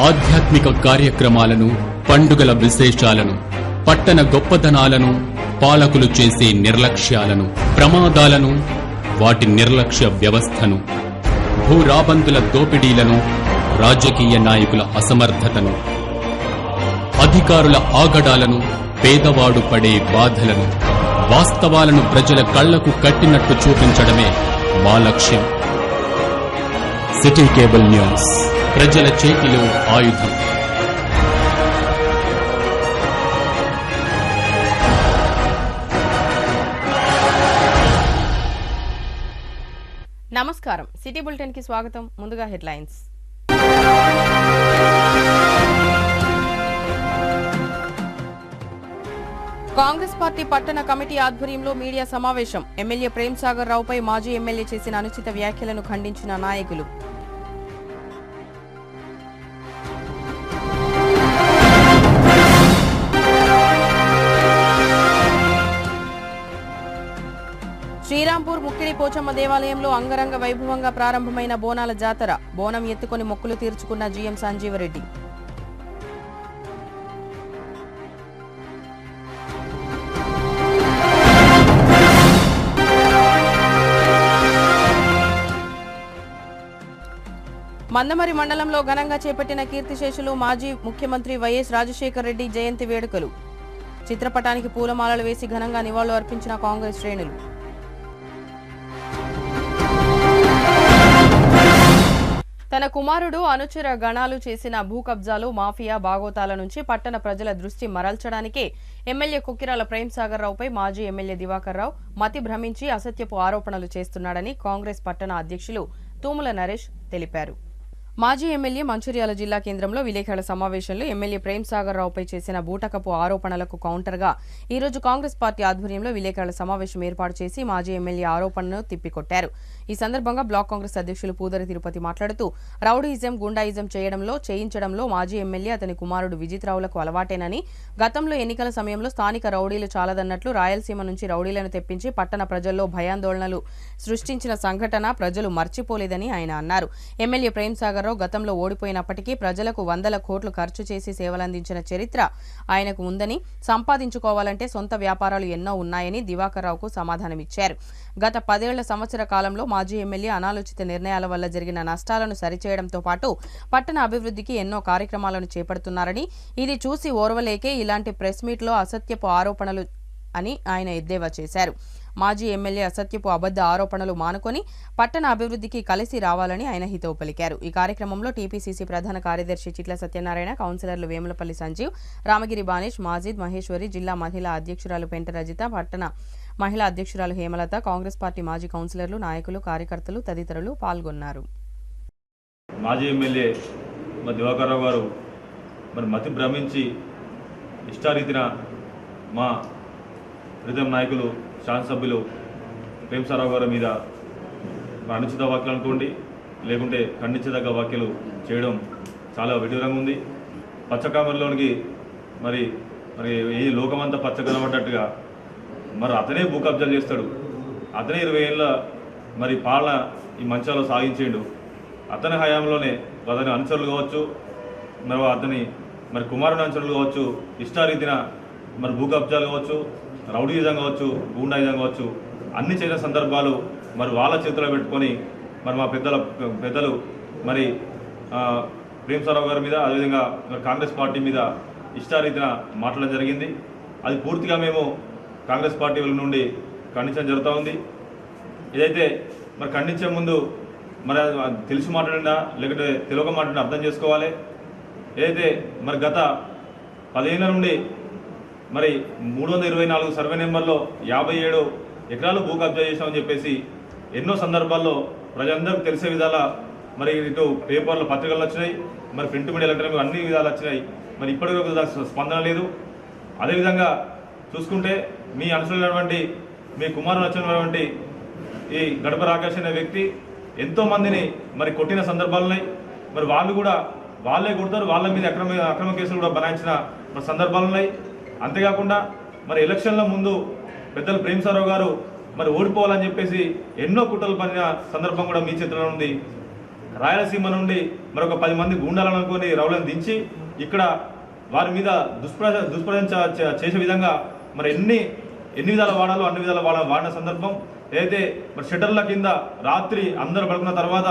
ఆధ్యాత్మిక కార్యక్రమాలను, పండుగల విశేషాలను, పట్టణ గొప్పదనాలను, పాలకులు చేసే నిర్లక్ష్యాలను, ప్రమాదాలను, వాటి నిర్లక్ష్య వ్యవస్థను, భూరాబందుల దోపిడీలను, రాజకీయ నాయకుల అసమర్థతను, అధికారుల ఆగడాలను, పేదవాడు పడే బాధలను, వాస్తవాలను ప్రజల కళ్లకు కట్టినట్టు చూపించడమే మా లక్ష్యం. సిటీ కేబుల్ న్యూస్, ప్రజల చేతిలో ఆయుధం. నమస్కారం, సిటీ బులెటిన్ కి స్వాగతం. ముందుగా హెడ్లైన్స్. కాంగ్రెస్ పార్టీ పట్టణ కమిటీ ఆధ్వర్యంలో మీడియా సమావేశం. ఎమ్మెల్యే ప్రేమ్ సాగర్ రావుపై మాజీ ఎమ్మెల్యే చేసిన అనుచిత వ్యాఖ్యలను ఖండించిన నాయకులు. శ్రీరాంపూర్ ముక్కిడి పోచమ్మ దేవాలయంలో అంగరంగ వైభవంగా ప్రారంభమైన బోనాల జాతర. బోనం ఎత్తుకుని మొక్కులు తీర్చుకున్న జీఎం సంజీవరెడ్డి. మందమరి మండలంలో ఘనంగా చేపట్టిన కీర్తిశేషులు మాజీ ముఖ్యమంత్రి వైఎస్ రాజశేఖర్ రెడ్డి జయంతి వేడుకలు. చిత్రపటానికి పూలమాలలు వేసి ఘనంగా నివాళులు అర్పించిన కాంగ్రెస్ శ్రేణులు. తన కుమారుడు అనుచర గణాలు చేసిన భూ కబ్జాలు, మాఫియా బాగోతాల నుంచి పట్టణ ప్రజల దృష్టి మరల్చడానికే ఎమ్మెల్యే కుక్కిరాల ప్రేమ్ సాగర్ రావుపై మాజీ ఎమ్మెల్యే దివాకర్ రావు మతి భ్రమించి అసత్యపు ఆరోపణలు చేస్తున్నాడని కాంగ్రెస్ పట్టణ అధ్యక్షులు తూముల నరేష్ తెలిపారు. మాజీ ఎమ్మెల్యే మంచిర్యాల జిల్లా కేంద్రంలో విలేకరుల సమావేశంలో ఎమ్మెల్యే ప్రేమ్ సాగర్ రావుపై చేసిన బూటకపు ఆరోపణలకు కౌంటర్గా ఈరోజు కాంగ్రెస్ పార్టీ ఆధ్వర్యంలో విలేకరుల సమావేశం ఏర్పాటు చేసి మాజీ ఎమ్మెల్యే ఆరోపణలను తిప్పికొట్టారు. ఈ సందర్భంగా బ్లాక్ కాంగ్రెస్ అధ్యక్షులు పూదరి తిరుపతి మాట్లాడుతూ రౌడీయిజం, గుండాయిజం చేయించడంలో మాజీ ఎమ్మెల్యే అతని కుమారుడు విజిత్ రావులకు అలవాటేనని, గతంలో ఎన్నికల సమయంలో స్థానిక రౌడీలు చాలదన్నట్లు రాయలసీమ నుంచి రౌడీలను తెప్పించి పట్టణ ప్రజల్లో భయాందోళనలు సృష్టించిన సంఘటన ప్రజలు మర్చిపోలేదని ఆయన అన్నారు. ఎమ్మెల్యే ప్రేమ్ సాగర్ రావు గతంలో ఓడిపోయినప్పటికీ ప్రజలకు 100 కోట్లు ఖర్చు చేసి సేవలందించిన చరిత్ర ఆయనకు ఉందని, సంపాదించుకోవాలంటే సొంత వ్యాపారాలు ఎన్నో ఉన్నాయని దివాకర్ రావుకు సమాధానమిచ్చారు. గత 10 సంవత్సర కాలంలో మాజీ ఎమ్మెల్యే అనాలోచిత నిర్ణయాల వల్ల జరిగిన నష్టాలను సరిచేయడంతో పాటు పట్టణ అభివృద్ధికి ఎన్నో కార్యక్రమాలను చేపడుతున్నారని, ఇది చూసి ఓర్వలేకే ఇలాంటి ప్రెస్ మీట్లో అసత్యపు ఆరోపణలు అని ఆయన ఎద్దేవా చేశారు. మాజీ ఎమ్మెల్యే అసత్యపు అబద్ధ ఆరోపణలు మానుకొని పట్టణ అభివృద్ధికి కలిసి రావాలని ఆయన హితవు పలికారు. ఈ కార్యక్రమంలో టీపీసీసీ ప్రధాన కార్యదర్శి చిట్ల సత్యనారాయణ, కౌన్సిలర్లు వేములపల్లి సంజీవ్, రామగిరి బానేష్, మాజిద్, మహేశ్వరి, జిల్లా మహిళా అధ్యక్షురాలు పెంట రజిత, పట్టణ మహిళా అధ్యక్షురాలు హేమలత, కాంగ్రెస్ పార్టీ మాజీ కౌన్సిలర్లు, నాయకులు, కార్యకర్తలు తదితరులు పాల్గొన్నారు. మాజీ ఎమ్మెల్యే దివాకర్ రావు గారు మతి భ్రమించి ఇష్టారీతిన మా ప్రీతం నాయకులు, శాసనసభ్యులు ప్రేమ్ సాగర్ గారి మీద అనుచిత వ్యాఖ్యలు అనుకోండి, లేకుంటే ఖండించదగ్గ వ్యాఖ్యలు చేయడం చాలా విడ్డూరంగా ఉంది. పచ్చకామర్లోనికి మరి ఏ లోకమంతా పచ్చ కనబడ్డట్టుగా అతనే భూ కబ్జాలు చేస్తాడు. అతనే 20 ఏళ్ళ పాలన ఈ మంచాలో సాగించేడు. అతని హయాంలోనే అతని అనుచరులు కావచ్చు, అతని కుమారుని అనుచరులు కావచ్చు, ఇష్టారీతిన భూ కబ్జాలు కావచ్చు, రౌడీయిజం కావచ్చు, గూండాయిజం కావచ్చు, అన్ని చేసిన సందర్భాలు వాళ్ళ చేతిలో పెట్టుకొని మా పెద్దలు ప్రేమ్ సాగర్ గారి మీద, అదేవిధంగా కాంగ్రెస్ పార్టీ మీద ఇష్టారీతిన మాట్లాడడం జరిగింది. అది పూర్తిగా మేము కాంగ్రెస్ పార్టీ వాళ్ళ నుండి ఖండించడం జరుగుతూ ఉంది. ఇదైతే ఖండించే ముందు తెలిసి మాట్లాడినా లేకుంటే తెలియక మాట్లాడినా అర్థం చేసుకోవాలి. ఏదైతే గత 10 ఏళ్ళ నుండి 324 సర్వే నెంబర్లో 57 ఎకరాలు భూ కబ్జా చేసామని చెప్పేసి ఎన్నో సందర్భాల్లో ప్రజలందరికీ తెలిసే విధాలా ఇటు పేపర్లో పత్రికలు వచ్చినాయి, ప్రింట్ మీడియా ఎలక్ట్రానిక్ అన్ని విధాలు వచ్చినాయి. ఇప్పటివరకు దానికి స్పందన లేదు. అదేవిధంగా చూసుకుంటే మీ అనుసరించినటువంటి మీ కుమారుడు వచ్చినటువంటి ఈ గడప రాకేష్ అనే వ్యక్తి ఎంతోమందిని కొట్టిన సందర్భాలు ఉన్నాయి. వాళ్ళు కూడా వాళ్ళే కొడతారు, వాళ్ళ మీద అక్రమ కేసులు కూడా బనాయించిన సందర్భాలు ఉన్నాయి. అంతేకాకుండా ఎలక్షన్ల ముందు పెద్దలు ప్రేమ్ సాగర్ గారు ఓడిపోవాలని చెప్పేసి ఎన్నో కుట్రలు పడిన సందర్భం కూడా మీ చేతిలో ఉంది. రాయలసీమ నుండి మరొక 10 మంది గూండాలను అనుకుని రౌలను దించి ఇక్కడ వారి మీద దుష్ప్రచారం చేసే విధంగా మరి ఎన్ని విధాల వాడాలో అన్ని విధాల వాడిన సందర్భం ఏదైతే మరి షట్టర్ల కింద రాత్రి అందరూ పడుకున్న తర్వాత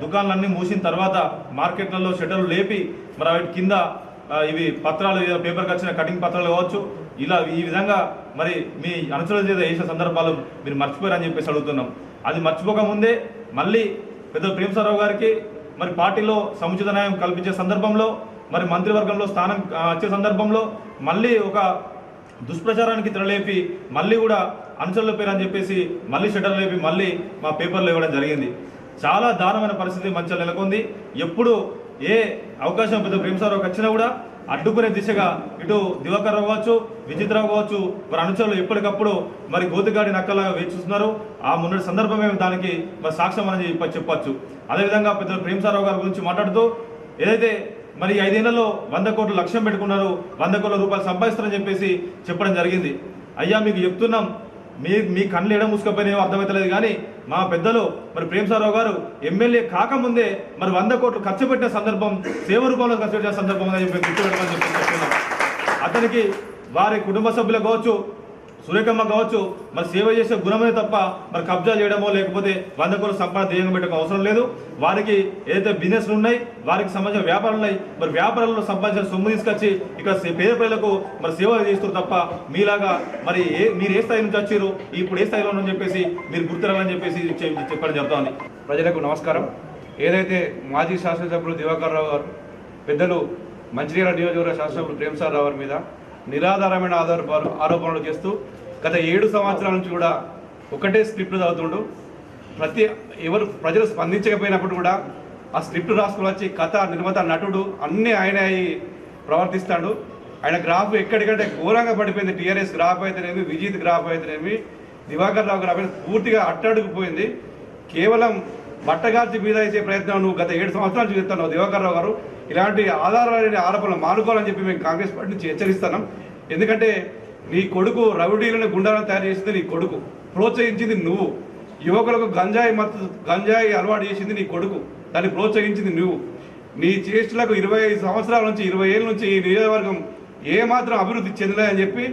దుకాణాలన్నీ మూసిన తర్వాత మార్కెట్లలో షట్టర్లు లేపి మరి వాటి కింద ఇవి పత్రాలు పేపర్కి వచ్చిన కటింగ్ పత్రాలు కావచ్చు ఇలా ఈ విధంగా మరి మీ అనుచరుల చేత వేసిన సందర్భాలు మీరు మర్చిపోయారని చెప్పేసి అడుగుతున్నాం. అది మర్చిపోకముందే మళ్ళీ పెద్ద ప్రేమసాగరరావు గారికి మరి పార్టీలో సముచిత న్యాయం కల్పించే సందర్భంలో మరి మంత్రివర్గంలో స్థానం వచ్చే సందర్భంలో మళ్ళీ ఒక దుష్ప్రచారానికి తెరలేపి మళ్ళీ కూడా అనుచరుల పేరు అని చెప్పేసి మళ్ళీ షట్టర్ లేపి మళ్ళీ మా పేపర్లో ఇవ్వడం జరిగింది. చాలా దారుణమైన పరిస్థితి మంచిగా నెలకొంది. ఎప్పుడు ఏ అవకాశం పెద్ద ప్రేమసాగరరావుకి వచ్చినా కూడా అడ్డుకునే దిశగా ఇటు దివాకర్ రావు కావచ్చు, విచిత్రావు కావచ్చు, మరి అనుచరులు ఎప్పటికప్పుడు మరి గోతిగాడి నక్కలాగా వేచి చూస్తున్నారు. ఆ మొన్నటి సందర్భమే దానికి మరి సాక్ష్యం అని చెప్పచ్చు. అదేవిధంగా పెద్ద ప్రేమసాగరరావు గారి గురించి మాట్లాడుతూ ఏదైతే మరి 5 ఏళ్లలో 100 కోట్ల లక్ష్యం పెట్టుకున్నారు, 100 కోట్ల రూపాయలు సంపాదిస్తారని చెప్పేసి చెప్పడం జరిగింది. అయ్యా మీకు చెప్తున్నాం, మీ కళ్ళు ఎడ మూసుకపోయినాయో అర్థమవుతలేదు కానీ మా పెద్దలు మరి ప్రేమసాగరరావు గారు ఎమ్మెల్యే కాకముందే మరి 100 కోట్లు ఖర్చు పెట్టిన సందర్భం, సేవ రూపంలో ఖర్చు పెట్టిన సందర్భం అని చెప్పి గుర్తుపెట్టమని చెప్పి చెప్తున్నాం. అతనికి వారి కుటుంబ సభ్యులు కావచ్చు, సురేఖమ్మ కావచ్చు, మరి సేవ చేసే గుణమే తప్ప మరి కబ్జా చేయడమో లేకపోతే 100 కోట్ల సంపాదన ధ్యేయంగా పెట్టడం అవసరం లేదు. వారికి ఏదైతే బిజినెస్లు ఉన్నాయి, వారికి సంబంధించిన వ్యాపారాలు ఉన్నాయి, మరి వ్యాపారాల్లో సంబంధించిన సొమ్ము తీసుకొచ్చి ఇక్కడ పేద ప్రజలకు మరి సేవ చేస్తారు తప్ప మీలాగా మరి మీరు ఏ స్థాయి నుంచి వచ్చారు, ఇప్పుడు ఏ స్థాయిలో అని చెప్పేసి మీరు గుర్తురాలని చెప్పేసి చెప్పడం జరుగుతుంది. ప్రజలకు నమస్కారం. ఏదైతే మాజీ శాసనసభ్యులు దివాకర్ రావు గారు, పెద్దలు మంచిర్యాల నియోజకవర్గ శాసనసభ్యులు ప్రేమసాగరరావు గారి మీద నిరాధారమైన ఆరోపణలు చేస్తూ గత 7 సంవత్సరాల నుంచి కూడా ఒకటే స్క్రిప్ట్ చదువుతుండు. ప్రజలు స్పందించకపోయినప్పుడు కూడా ఆ స్క్రిప్ట్ రాసుకుని వచ్చి కథ, నిర్మాత, నటుడు అన్నీ ఆయన ప్రవర్తిస్తాడు. ఆయన గ్రాఫ్ ఎక్కడికంటే ఘోరంగా పడిపోయింది. టీఆర్ఎస్ గ్రాఫ్ అయితేనేమి, విజిత్ గ్రాఫ్ అయితేనేమి, దివాకర్ రావు గ్రాఫ్ అయితే పూర్తిగా అట్టడుగుపోయింది. కేవలం బట్టగాల్చి మీద వేసే ప్రయత్నం నువ్వు గత 7 సంవత్సరాలు చూస్తున్నావు దివాకర్ రావు గారు. ఇలాంటి ఆధారాలైన ఆరోపణలు మానుకోవాలని చెప్పి మేము కాంగ్రెస్ పార్టీ నుంచి హెచ్చరిస్తున్నాం. ఎందుకంటే నీ కొడుకు రౌడీలను, గుండాలను తయారు చేసింది నీ కొడుకు, ప్రోత్సహించింది నువ్వు. యువకులకు గంజాయి అలవాటు చేసింది నీ కొడుకు, దాన్ని ప్రోత్సహించింది నువ్వు. నీ చేష్టలకు 25 సంవత్సరాల నుంచి 20 ఏళ్ళ నుంచి ఈ నియోజకవర్గం ఏమాత్రం అభివృద్ధి చెందలేదని చెప్పి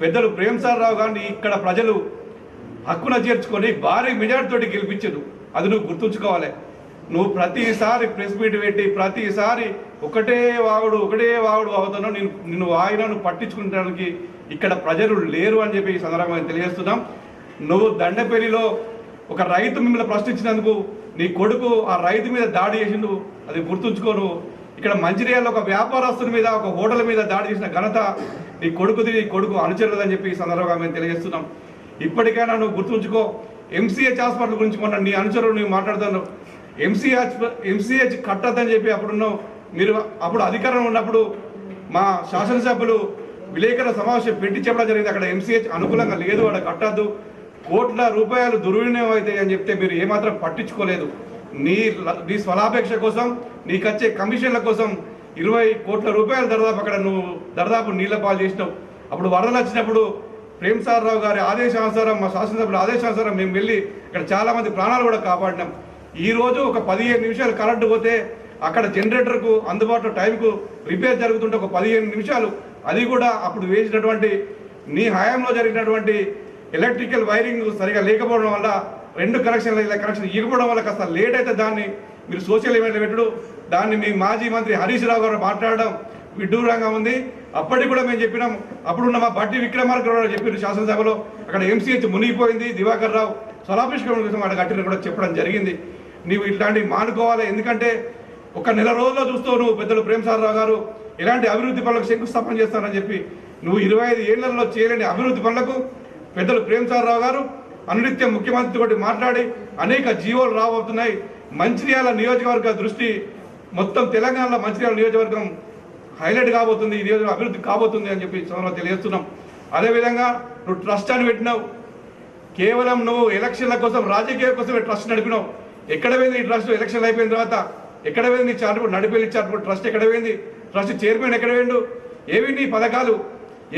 పెద్దలు ప్రేమసాగరరావు గారిని ఇక్కడ ప్రజలు హక్కున చేర్చుకొని భారీ మెజార్టీతోటి గెలిపించదు. అది నువ్వు గుర్తుంచుకోవాలి. నువ్వు ప్రతిసారి ప్రెస్ మీట్ పెట్టి ప్రతిసారి ఒకటే వాగుడు అవుతున్నావు. నిన్ను వాయినాను పట్టించుకుంటానికి ఇక్కడ ప్రజలు లేరు అని చెప్పి ఈ సందర్భంగా తెలియజేస్తున్నాం. నువ్వు దండపల్లిలో ఒక రైతు మిమ్మల్ని ప్రశ్నించినందుకు నీ కొడుకు ఆ రైతు మీద దాడి చేసిండు, అది గుర్తుంచుకోను. ఇక్కడ మంచిర్యాలలో ఒక వ్యాపారస్తుని మీద, ఒక హోటల్ మీద దాడి చేసిన ఘనత నీ కొడుకు అనుచరులని చెప్పి ఈ సందర్భంగా మేము తెలియజేస్తున్నాం. ఇప్పటికైనా నువ్వు గుర్తుంచుకో. ఎంసీహెచ్ హాస్పిటల్ గురించి మొన్న నీ అనుచరులు నువ్వు మాట్లాడుతున్నావు. ఎంసీహెచ్ కట్టద్దని చెప్పి మీరు అప్పుడు అధికారంలో ఉన్నప్పుడు మా శాసనసభ్యులు విలేకరుల సమావేశం పెట్టి చెప్పడం జరిగింది. అక్కడ ఎంసీహెచ్ అనుకూలంగా లేదు, అక్కడ కట్టద్దు, కోట్ల రూపాయలు దుర్వినియోగం అవుతాయి అని చెప్తే మీరు ఏమాత్రం పట్టించుకోలేదు. నీ స్వలాపేక్ష కోసం, నీకు వచ్చే కమిషన్ల కోసం 20 కోట్ల రూపాయలు దరదాపు నీళ్ల పాలు చేసినావు. అప్పుడు వరదలు వచ్చినప్పుడు ప్రేమసాగరరావు గారి ఆదేశానుసారం, మా శాసనసభ్యుల ఆదేశానుసారం మేము వెళ్ళి ఇక్కడ చాలామంది ప్రాణాలు కూడా కాపాడినాం. ఈరోజు ఒక 15 నిమిషాలు కరెంటు పోతే అక్కడ జనరేటర్కు అందుబాటులో టైంకు రిపేర్ జరుగుతుంటే ఒక 15 నిమిషాలు, అది కూడా అప్పుడు వేసినటువంటి నీ హయాంలో జరిగినటువంటి ఎలక్ట్రికల్ వైరింగ్ సరిగా లేకపోవడం వల్ల 2 కనెక్షన్ ఇవ్వకపోవడం వల్ల కాస్త లేట్ అయితే దాన్ని మీరు సోషల్ ఈవెంట్లు పెట్టడం, దాన్ని మీ మాజీ మంత్రి హరీష్ రావు గారు మాట్లాడడం విడ్డూరంగా ఉంది. అప్పటికి కూడా మేము చెప్పినాం. అప్పుడున్న మా బట్టి విక్రమార్కరావు చెప్పారు శాసనసభలో, అక్కడ ఎంసీహెచ్ మునిగిపోయింది, దివాకర్ రావు స్వలాభిష్కరణ కోసం అక్కడ కట్టిన కూడా చెప్పడం జరిగింది. నువ్వు ఇట్లాంటివి మానుకోవాలి. ఎందుకంటే ఒక నెల రోజుల్లో చూస్తావు నువ్వు పెద్దలు ప్రేమసాగరరావు గారు ఎలాంటి అభివృద్ధి పనులకు శంకుస్థాపన చేస్తానని చెప్పి నువ్వు 25 ఏళ్లలో చేయలేని అభివృద్ధి పనులకు పెద్దలు ప్రేమసాగరరావు గారు అనునిత్యం ముఖ్యమంత్రితో మాట్లాడి అనేక జీవోలు రాబోతున్నాయి. మంచిర్యాల నియోజకవర్గ దృష్టి మొత్తం తెలంగాణలో మంచిర్యాల నియోజకవర్గం హైలైట్ కాబోతుంది, ఈ నియోజకవర్గం అభివృద్ధి కాబోతుంది అని చెప్పి సందర్భంగా తెలియజేస్తున్నాం. అదేవిధంగా నువ్వు ట్రస్ట్ అని పెట్టినావు. కేవలం నువ్వు ఎలక్షన్ల కోసం, రాజకీయ కోసమే ట్రస్ట్ నడిపినావు. ఎక్కడ పోయింది ఈ ట్రస్ట్? ఎలక్షన్లు అయిపోయిన తర్వాత ఎక్కడ పోయింది నీ చార్ట్? నడిపేది చార్ట్ ట్రస్ట్ ఎక్కడ పోయింది? ట్రస్ట్ చైర్మన్ ఎక్కడ పోయిండు? ఏవి నీ పథకాలు?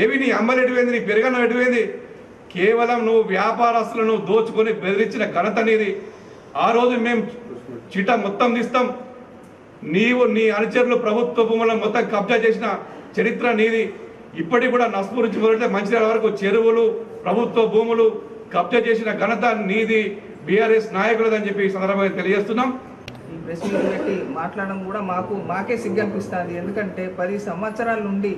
ఏవి నీ అమ్మలు ఎటుపోయింది? నీ పెరుగన్నం ఎటుపోయింది? కేవలం నువ్వు వ్యాపారస్తులను దోచుకొని బెదిరించిన ఘనత నీది. ఆ రోజు మేము చిటా మొత్తం తీస్తాం, నీవు నీ అనుచరులు ప్రభుత్వ భూములను మొత్తం కబ్జా చేసిన చరిత్ర నీది. ఇప్పటికి కూడా నస్పూర్ నుంచి మొదలైతే మంచిర్యాల వరకు చెరువులు ప్రభుత్వ భూములు కబ్జా చేసిన ఘనత నీది, బీఆర్ఎస్ నాయకులదని చెప్పి ఈ సందర్భంగా తెలియజేస్తున్నాం. ఈ ప్రెస్ మీట్ పెట్టి మాట్లాడడం కూడా మాకే సిగ్గు అనిపిస్తుంది. ఎందుకంటే 10 సంవత్సరాల నుండి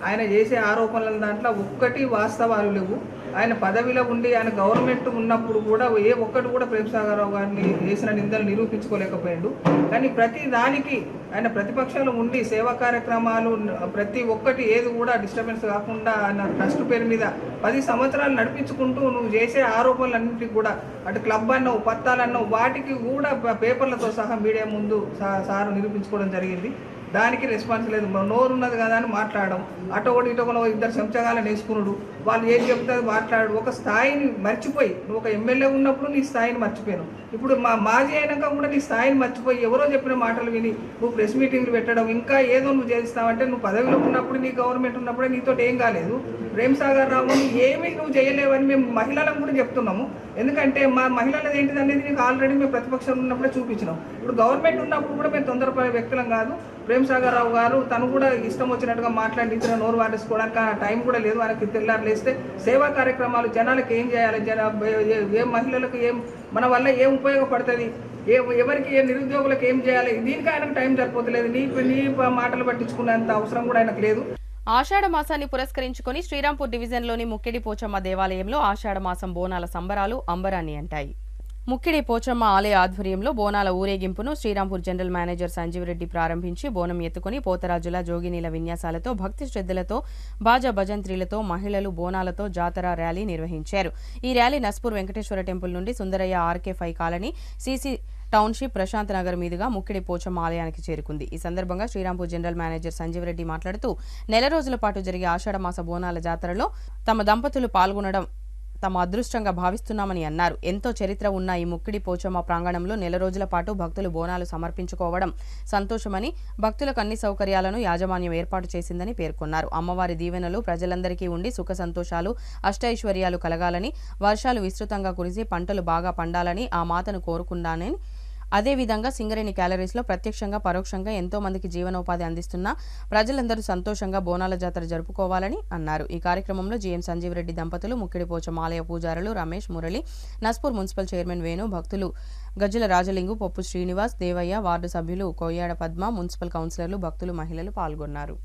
ఆయన చేసే ఆరోపణల దాంట్లో ఒక్కటి వాస్తవాలు లేవు. ఆయన పదవిలో ఉండి ఆయన గవర్నమెంట్ ఉన్నప్పుడు కూడా ఏ ఒక్కటి కూడా ప్రేమ్సాగర్ రావు గారిని చేసిన నిందలు నిరూపించుకోలేకపోయాడు. కానీ ప్రతి దానికి ఆయన ప్రతిపక్షంలో ఉండి సేవా కార్యక్రమాలు ప్రతి ఒక్కటి ఏది కూడా డిస్టర్బెన్స్ కాకుండా ఆయన ట్రస్ట్ పేరు మీద 10 సంవత్సరాలు నడిపించుకుంటూ నువ్వు చేసే ఆరోపణలన్నింటికి కూడా అటు క్లబ్ అన్నావు పత్తాలన్నావు వాటికి కూడా పేపర్లతో సహా మీడియా ముందు సార్ నిరూపించుకోవడం జరిగింది. దానికి రెస్పాన్స్ లేదు. నోరున్నది కదా అని మాట్లాడడం, అటో ఒకటి ఇటో ఇద్దరు చెంచగాలని వేసుకున్నాడు, వాళ్ళు ఏం చెప్తారు మాట్లాడు. ఒక స్థాయిని మర్చిపోయి, నువ్వు ఒక ఎమ్మెల్యే ఉన్నప్పుడు నీ స్థాయిని మర్చిపోయాను, ఇప్పుడు మాజీ అయినాక కూడా నీ స్థాయిని మర్చిపోయి ఎవరో చెప్పిన మాటలు విని నువ్వు ప్రెస్ మీటింగ్లు పెట్టడం, ఇంకా ఏదో నువ్వు చేస్తావంటే నువ్వు పదవిలో ఉన్నప్పుడు నీ గవర్నమెంట్ ఉన్నప్పుడే నీతో ఏం కాలేదు. ప్రేమ్సాగర్ రావు ఏమీ నువ్వు చేయలేవని మేము మహిళలకు కూడా చెప్తున్నాము. ఎందుకంటే మా మహిళలది ఏంటిది అనేది నీకు ఆల్రెడీ మేము ప్రతిపక్షంలో ఉన్నప్పుడే చూపించినాం. ఇప్పుడు గవర్నమెంట్ ఉన్నప్పుడు కూడా మేము తొందరపడే వ్యక్తులం కాదు. ప్రేమ్సాగర్ రావు గారు తను కూడా ఇష్టం వచ్చినట్టుగా మాట్లాడి ఇతర నోరు వాడేసుకోవడానికి ఆ టైం కూడా లేదు. ఆయనకి తెల్లారు లేస్తే సేవా కార్యక్రమాలు జనాలకు ఏం చేయాలి, ఏ మహిళలకు ఏం మన వల్ల ఏం ఉపయోగపడుతుంది, ఎవరికి ఏ నిరుద్యోగులకు ఏం చేయాలి, దీనికి ఆయనకు టైం సరిపోతలేదు. నీ మాటలు పట్టించుకునేంత అవసరం కూడా ఆయనకు లేదు. ఆషాఢ మాసాన్ని పురస్కరించుకుని శ్రీరాంపూర్ డివిజన్లోని ముక్కిడి పోచమ్మ దేవాలయంలో ఆషాఢ మాసం బోనాల సంబరాలు అంబరాన్ని అంటాయి. ముక్కిడి పోచమ్మ ఆలయ ఆధ్వర్యంలో బోనాల ఊరేగింపును శ్రీరాంపూర్ జనరల్ మేనేజర్ సంజీవ్ రెడ్డి ప్రారంభించి బోనం ఎత్తుకుని పోతరాజుల జోగినీల విన్యాసాలతో భక్తి శ్రద్ధలతో బాజా భజంత్రీలతో మహిళలు బోనాలతో జాతర ర్యాలీ నిర్వహించారు. ఈ ర్యాలీ నస్పూర్ వెంకటేశ్వర టెంపుల్ నుండి సుందరయ్య ఆర్కే5 colony CC township Prashanth Nagar మీదుగా ముక్కిడి పోచమ్మ ఆలయానికి చేరుకుంది. ఈ సందర్భంగా శ్రీరాంపూర్ జనరల్ మేనేజర్ సంజీవ్ రెడ్డి మాట్లాడుతూ నెల రోజుల పాటు జరిగే ఆషాఢ మాస బోనాల జాతరలో తమ దంపతులు పాల్గొనడం తమ అదృష్టంగా భావిస్తున్నామని అన్నారు. ఎంతో చరిత్ర ఉన్న ఈ ముక్కిడి పోచమ్మ ప్రాంగణంలో నెల రోజుల పాటు భక్తులు బోనాలు సమర్పించుకోవడం సంతోషమని, భక్తులకు అన్ని సౌకర్యాలను యాజమాన్యం ఏర్పాటు చేసిందని పేర్కొన్నారు. అమ్మవారి దీవెనలు ప్రజలందరికీ ఉండి సుఖ సంతోషాలు అష్టైశ్వర్యాలు కలగాలని, వర్షాలు విస్తృతంగా కురిసి పంటలు బాగా పండాలని ఆ మాతను కోరుకున్నానని, అదేవిధంగా సింగరేణి క్యాలరీస్లో ప్రత్యక్షంగా పరోక్షంగా ఎంతో మందికి జీవనోపాధి అందిస్తున్న ప్రజలందరూ సంతోషంగా బోనాల జాతర జరుపుకోవాలని అన్నారు. ఈ కార్యక్రమంలో జీఎం సంజీవ్ రెడ్డి దంపతులు, ముక్కిడి పోచమ్మ ఆలయ పూజారులు రమేష్, మురళి, నస్పూర్ మున్సిపల్ చైర్మన్ వేణు, భక్తులు గజ్జల రాజలింగు, పొప్పు శ్రీనివాస్, దేవయ్య, వార్డు సభ్యులు కొయ్యాడ పద్మ, మున్సిపల్ కౌన్సిలర్లు, భక్తులు, మహిళలు పాల్గొన్నారు.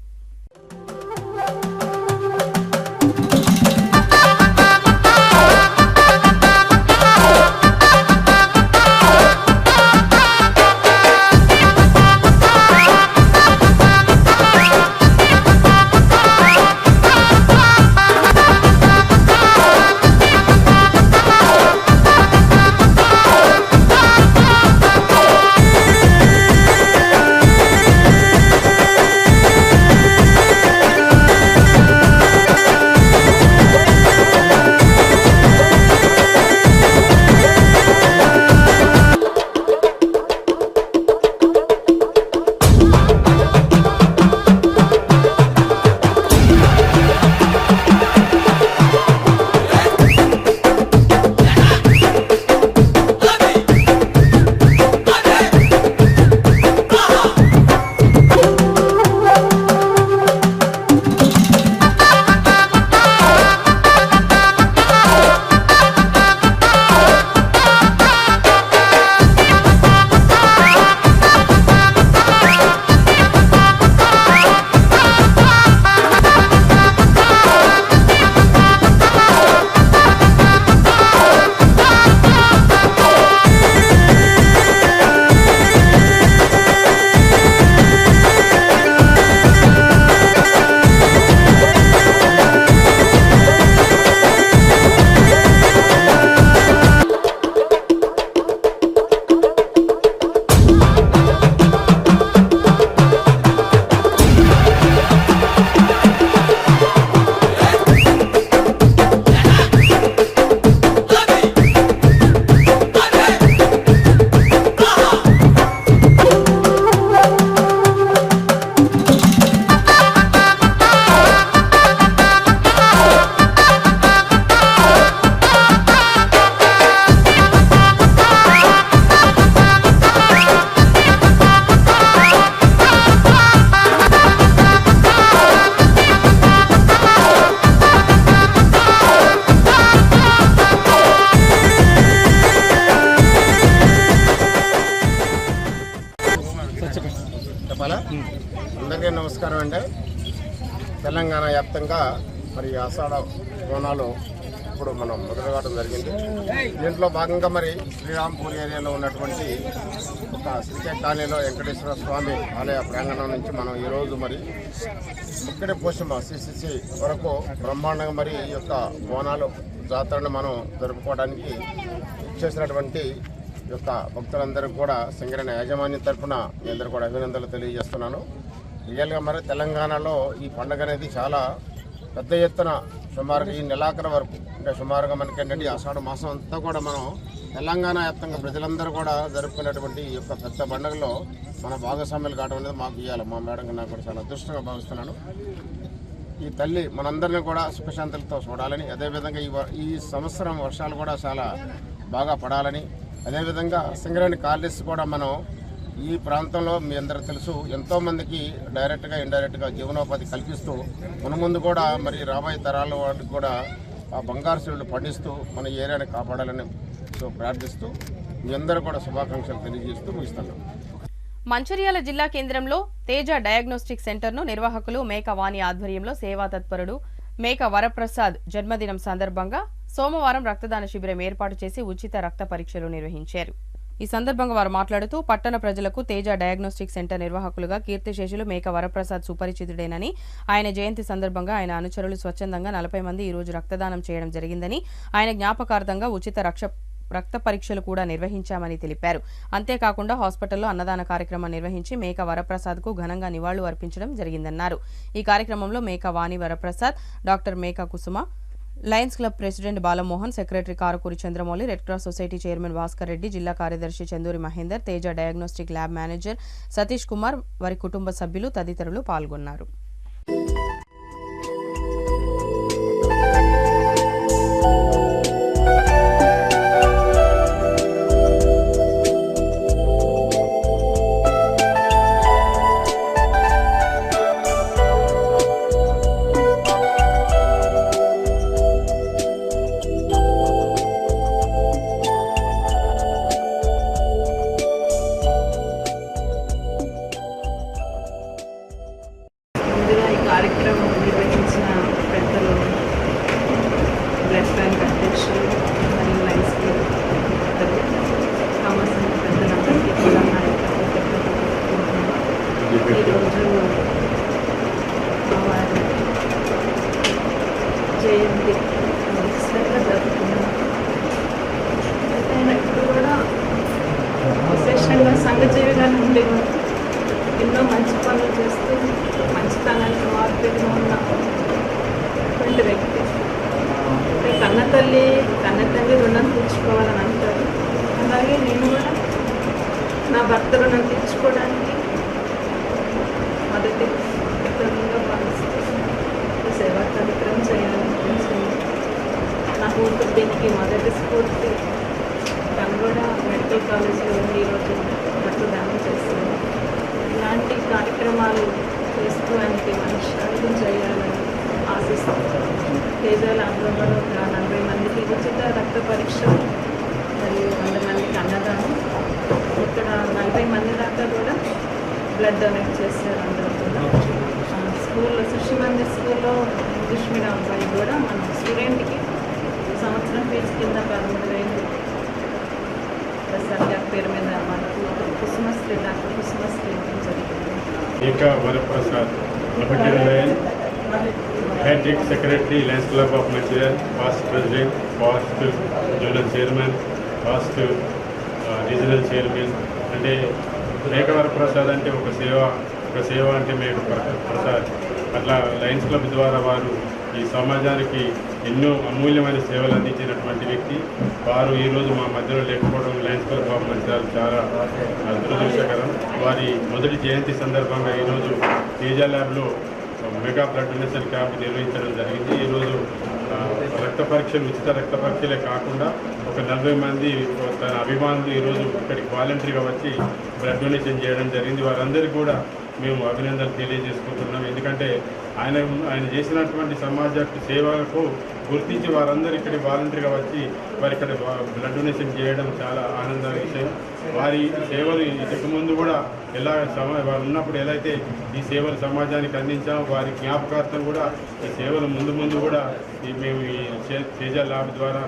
అందరికీ నమస్కారం అండి. తెలంగాణ వ్యాప్తంగా మరి ఆషాఢ బోనాలు ఇప్పుడు మనం మొదలుగావడం జరిగింది. దీంట్లో భాగంగా మరి శ్రీరాంపూర్ ఏరియాలో ఉన్నటువంటి ఒక శ్రీకే కాలనీలో వెంకటేశ్వర స్వామి ఆలయ ప్రాంగణం నుంచి మనం ఈరోజు మరి ముక్కడి పోషమ సిసిసి వరకు బ్రహ్మాండంగా మరి ఈ యొక్క బోనాలు జాతరను మనం జరుపుకోవడానికి చేసినటువంటి ఈ యొక్క భక్తులందరికీ కూడా సింగరేణి యాజమాన్యం తరఫున మీ అందరూ కూడా అభినందనలు తెలియజేస్తున్నాను. రియల్గా మరి తెలంగాణలో ఈ పండుగ అనేది చాలా పెద్ద ఎత్తున సుమారుగా ఈ నెలాఖరు వరకు అంటే సుమారుగా మనకి ఏంటంటే ఆషాఢ మాసం అంతా కూడా మనం తెలంగాణ వ్యాప్తంగా ప్రజలందరూ కూడా జరుపుకునేటువంటి ఈ యొక్క పెద్ద పండుగలో మన భాగస్వామ్యాలు కావడం అనేది మాకు ఇవ్వాలి. మా మేడం నాకు కూడా చాలా అదృష్టంగా భావిస్తున్నాను. ఈ తల్లి మనందరినీ కూడా సుఖశాంతులతో చూడాలని, అదేవిధంగా ఈ సంవత్సరం వర్షాలు కూడా చాలా బాగా పడాలని, అదేవిధంగా సింగరేణి కాలనీస్ కూడా మనం ఈ ప్రాంతంలో మీ అందరూ తెలుసు ఎంతోమందికి డైరెక్ట్గా ఇండైరెక్ట్గా జీవనోపాధి కల్పిస్తూ ముందు కూడా మరి రాబోయే తరాల వాటికి కూడా ఆ బంగారు శివులు పండిస్తూ మన ఏరియాని కాపాడాలని ప్రార్థిస్తూ మీ అందరూ కూడా శుభాకాంక్షలు తెలియజేస్తూ ముగిస్తున్నాం. మంచిర్యాల జిల్లా కేంద్రంలో తేజ డయాగ్నోస్టిక్ సెంటర్ను నిర్వాహకులు మేక వాణి ఆధ్వర్యంలో సేవా తత్పరుడు మేక వరప్రసాద్ జన్మదినం సందర్భంగా సోమవారం రక్తదాన శిబిరం ఏర్పాటు చేసి ఉచిత రక్త పరీక్షలు నిర్వహించారు. ఈ సందర్భంగా వారు మాట్లాడుతూ పట్టణ ప్రజలకు తేజ డయాగ్నోస్టిక్ సెంటర్ నిర్వాహకులుగా కీర్తిశేషులు మేక వరప్రసాద్ సుపరిచితుడేనని, ఆయన జయంతి సందర్భంగా ఆయన అనుచరులు స్వచ్ఛందంగా 40 మంది ఈ రోజు రక్తదానం చేయడం జరిగిందని, ఆయన జ్ఞాపకార్థంగా ఉచిత రక్త పరీక్షలు కూడా నిర్వహించామని తెలిపారు. అంతేకాకుండా హాస్పిటల్లో అన్నదాన కార్యక్రమం నిర్వహించి మేక వరప్రసాద్ కు ఘనంగా నివాళులు అర్పించడం జరిగిందన్నారు. ఈ కార్యక్రమంలో మేక వాణి Varaprasad, doctor Meka Kusuma, Lions Club president Balamohan, secretary Karakuri Chandramouli, Red Cross Society chairman Bhaskar Reddy, జిల్లా కార్యదర్శి Chanduri Mahender, Teja diagnostic lab manager Satish Kumar, వారి కుటుంబ సభ్యులు తదితరులు పాల్గొన్నారు. కార్యక్రమం నిర్వహించిన పెద్దలు, బ్లడ్ బ్యాంక్ అధ్యక్షులు మరియు లైన్స్ పెద్దలు, కామర్స్ పెద్దలందరికీ కూడా నా యొక్క ఈరోజు వారి జయంతి విశేషంగా జరుగుతున్నాం. అయితే ఆయన ఎప్పుడు కూడా విశేషంగా సంఘజీవిగానే ఉండేవారు. ఎన్నో మంచి పనులు చేస్తూ మంచితనానికి మార్పిడిగా ఉన్నటువంటి వ్యక్తి. అంటే కన్న తల్లి రుణం తీర్చుకోవాలని అంటారు. అలాగే నేను కూడా నా భర్త రుణం తీర్చుకోవడానికి మొదటి కర్తవ్యంగా భావిస్తూ సేవా కార్యక్రమం చేయాలనిపించింది. నాకు దీనికి మొదటి స్ఫూర్తి తను కూడా మెడికల్ కాలేజీలో ఉండి ఈరోజు రక్తదానం చేస్తుంది. ఇలాంటి కార్యక్రమాలు చేస్తూ ఆయనకి మనశ్శాంతం చేయాలని ఆశిస్తూ తేజ ల్యాబ్లో 40 మందికి ఉచిత రక్త పరీక్ష మరియు 100 మందికి అన్నదానం, ఇక్కడ 40 మంది దాకా కూడా బ్లడ్ డొనేట్ చేశారు. అందరూ కూడా స్కూల్లో శిశు మందిర్ స్కూల్లో ఇంగ్లీష్ మీడియం అబ్బాయి కూడా మన స్టూడెంట్కి సంవత్సరం ఫీజు కింద 13,000 ప్రసాద్ గారి పేరు మీద మనకు కుసుమశ్రీ డాక్టర్ కుసుమశ్రీ జరిగింది. మేక Varaprasad, Limited Lion, Head Secretary, Lions Club of Manchirial, past President, past Journal Chairman, past Regional Chairman. అంటే మేక వరప్రసాద్ అంటే ఒక సేవ అంటే మేక ప్రసాద్. అట్లా లయన్స్ క్లబ్ ద్వారా వారు ఈ సమాజానికి ఎన్నో అమూల్యమైన సేవలు అందించినటువంటి వ్యక్తి. వారు ఈరోజు మా మధ్యలో లేకపోవడం లయన్స్ క్లబ్ ఆఫ్ మంచిర్యాల చాలా దురదృష్టకరం. వారి మొదటి జయంతి సందర్భంగా ఈరోజు తేజ ల్యాబ్లో మెగా బ్లడ్ డొనేషన్ క్యాంప్ నిర్వహించడం జరిగింది. ఈరోజు రక్త పరీక్షలు, ఉచిత రక్త పరీక్షలే కాకుండా ఒక 40 మంది తన అభిమానులు ఈరోజు ఇక్కడికి వాలంటరీగా వచ్చి బ్లడ్ డొనేషన్ చేయడం జరిగింది. వారందరికీ కూడా మేము అభినందనలు తెలియజేసుకుంటున్నాం. ఎందుకంటే ఆయన చేసినటువంటి సమాజ సేవలకు గుర్తించి వారందరూ ఇక్కడ వాలంటీర్గా వచ్చి వారి ఇక్కడ బ్లడ్ డొనేషన్ చేయడం చాలా ఆనందమైన విషయం. వారి సేవలు ఇంతకుముందు కూడా వారు ఉన్నప్పుడు ఎలా అయితే ఈ సేవలు సమాజానికి అందించాం, వారి జ్ఞాపకార్థం కూడా ఈ సేవలు ముందు కూడా మేము ఈ తేజ ల్యాబ్ ద్వారా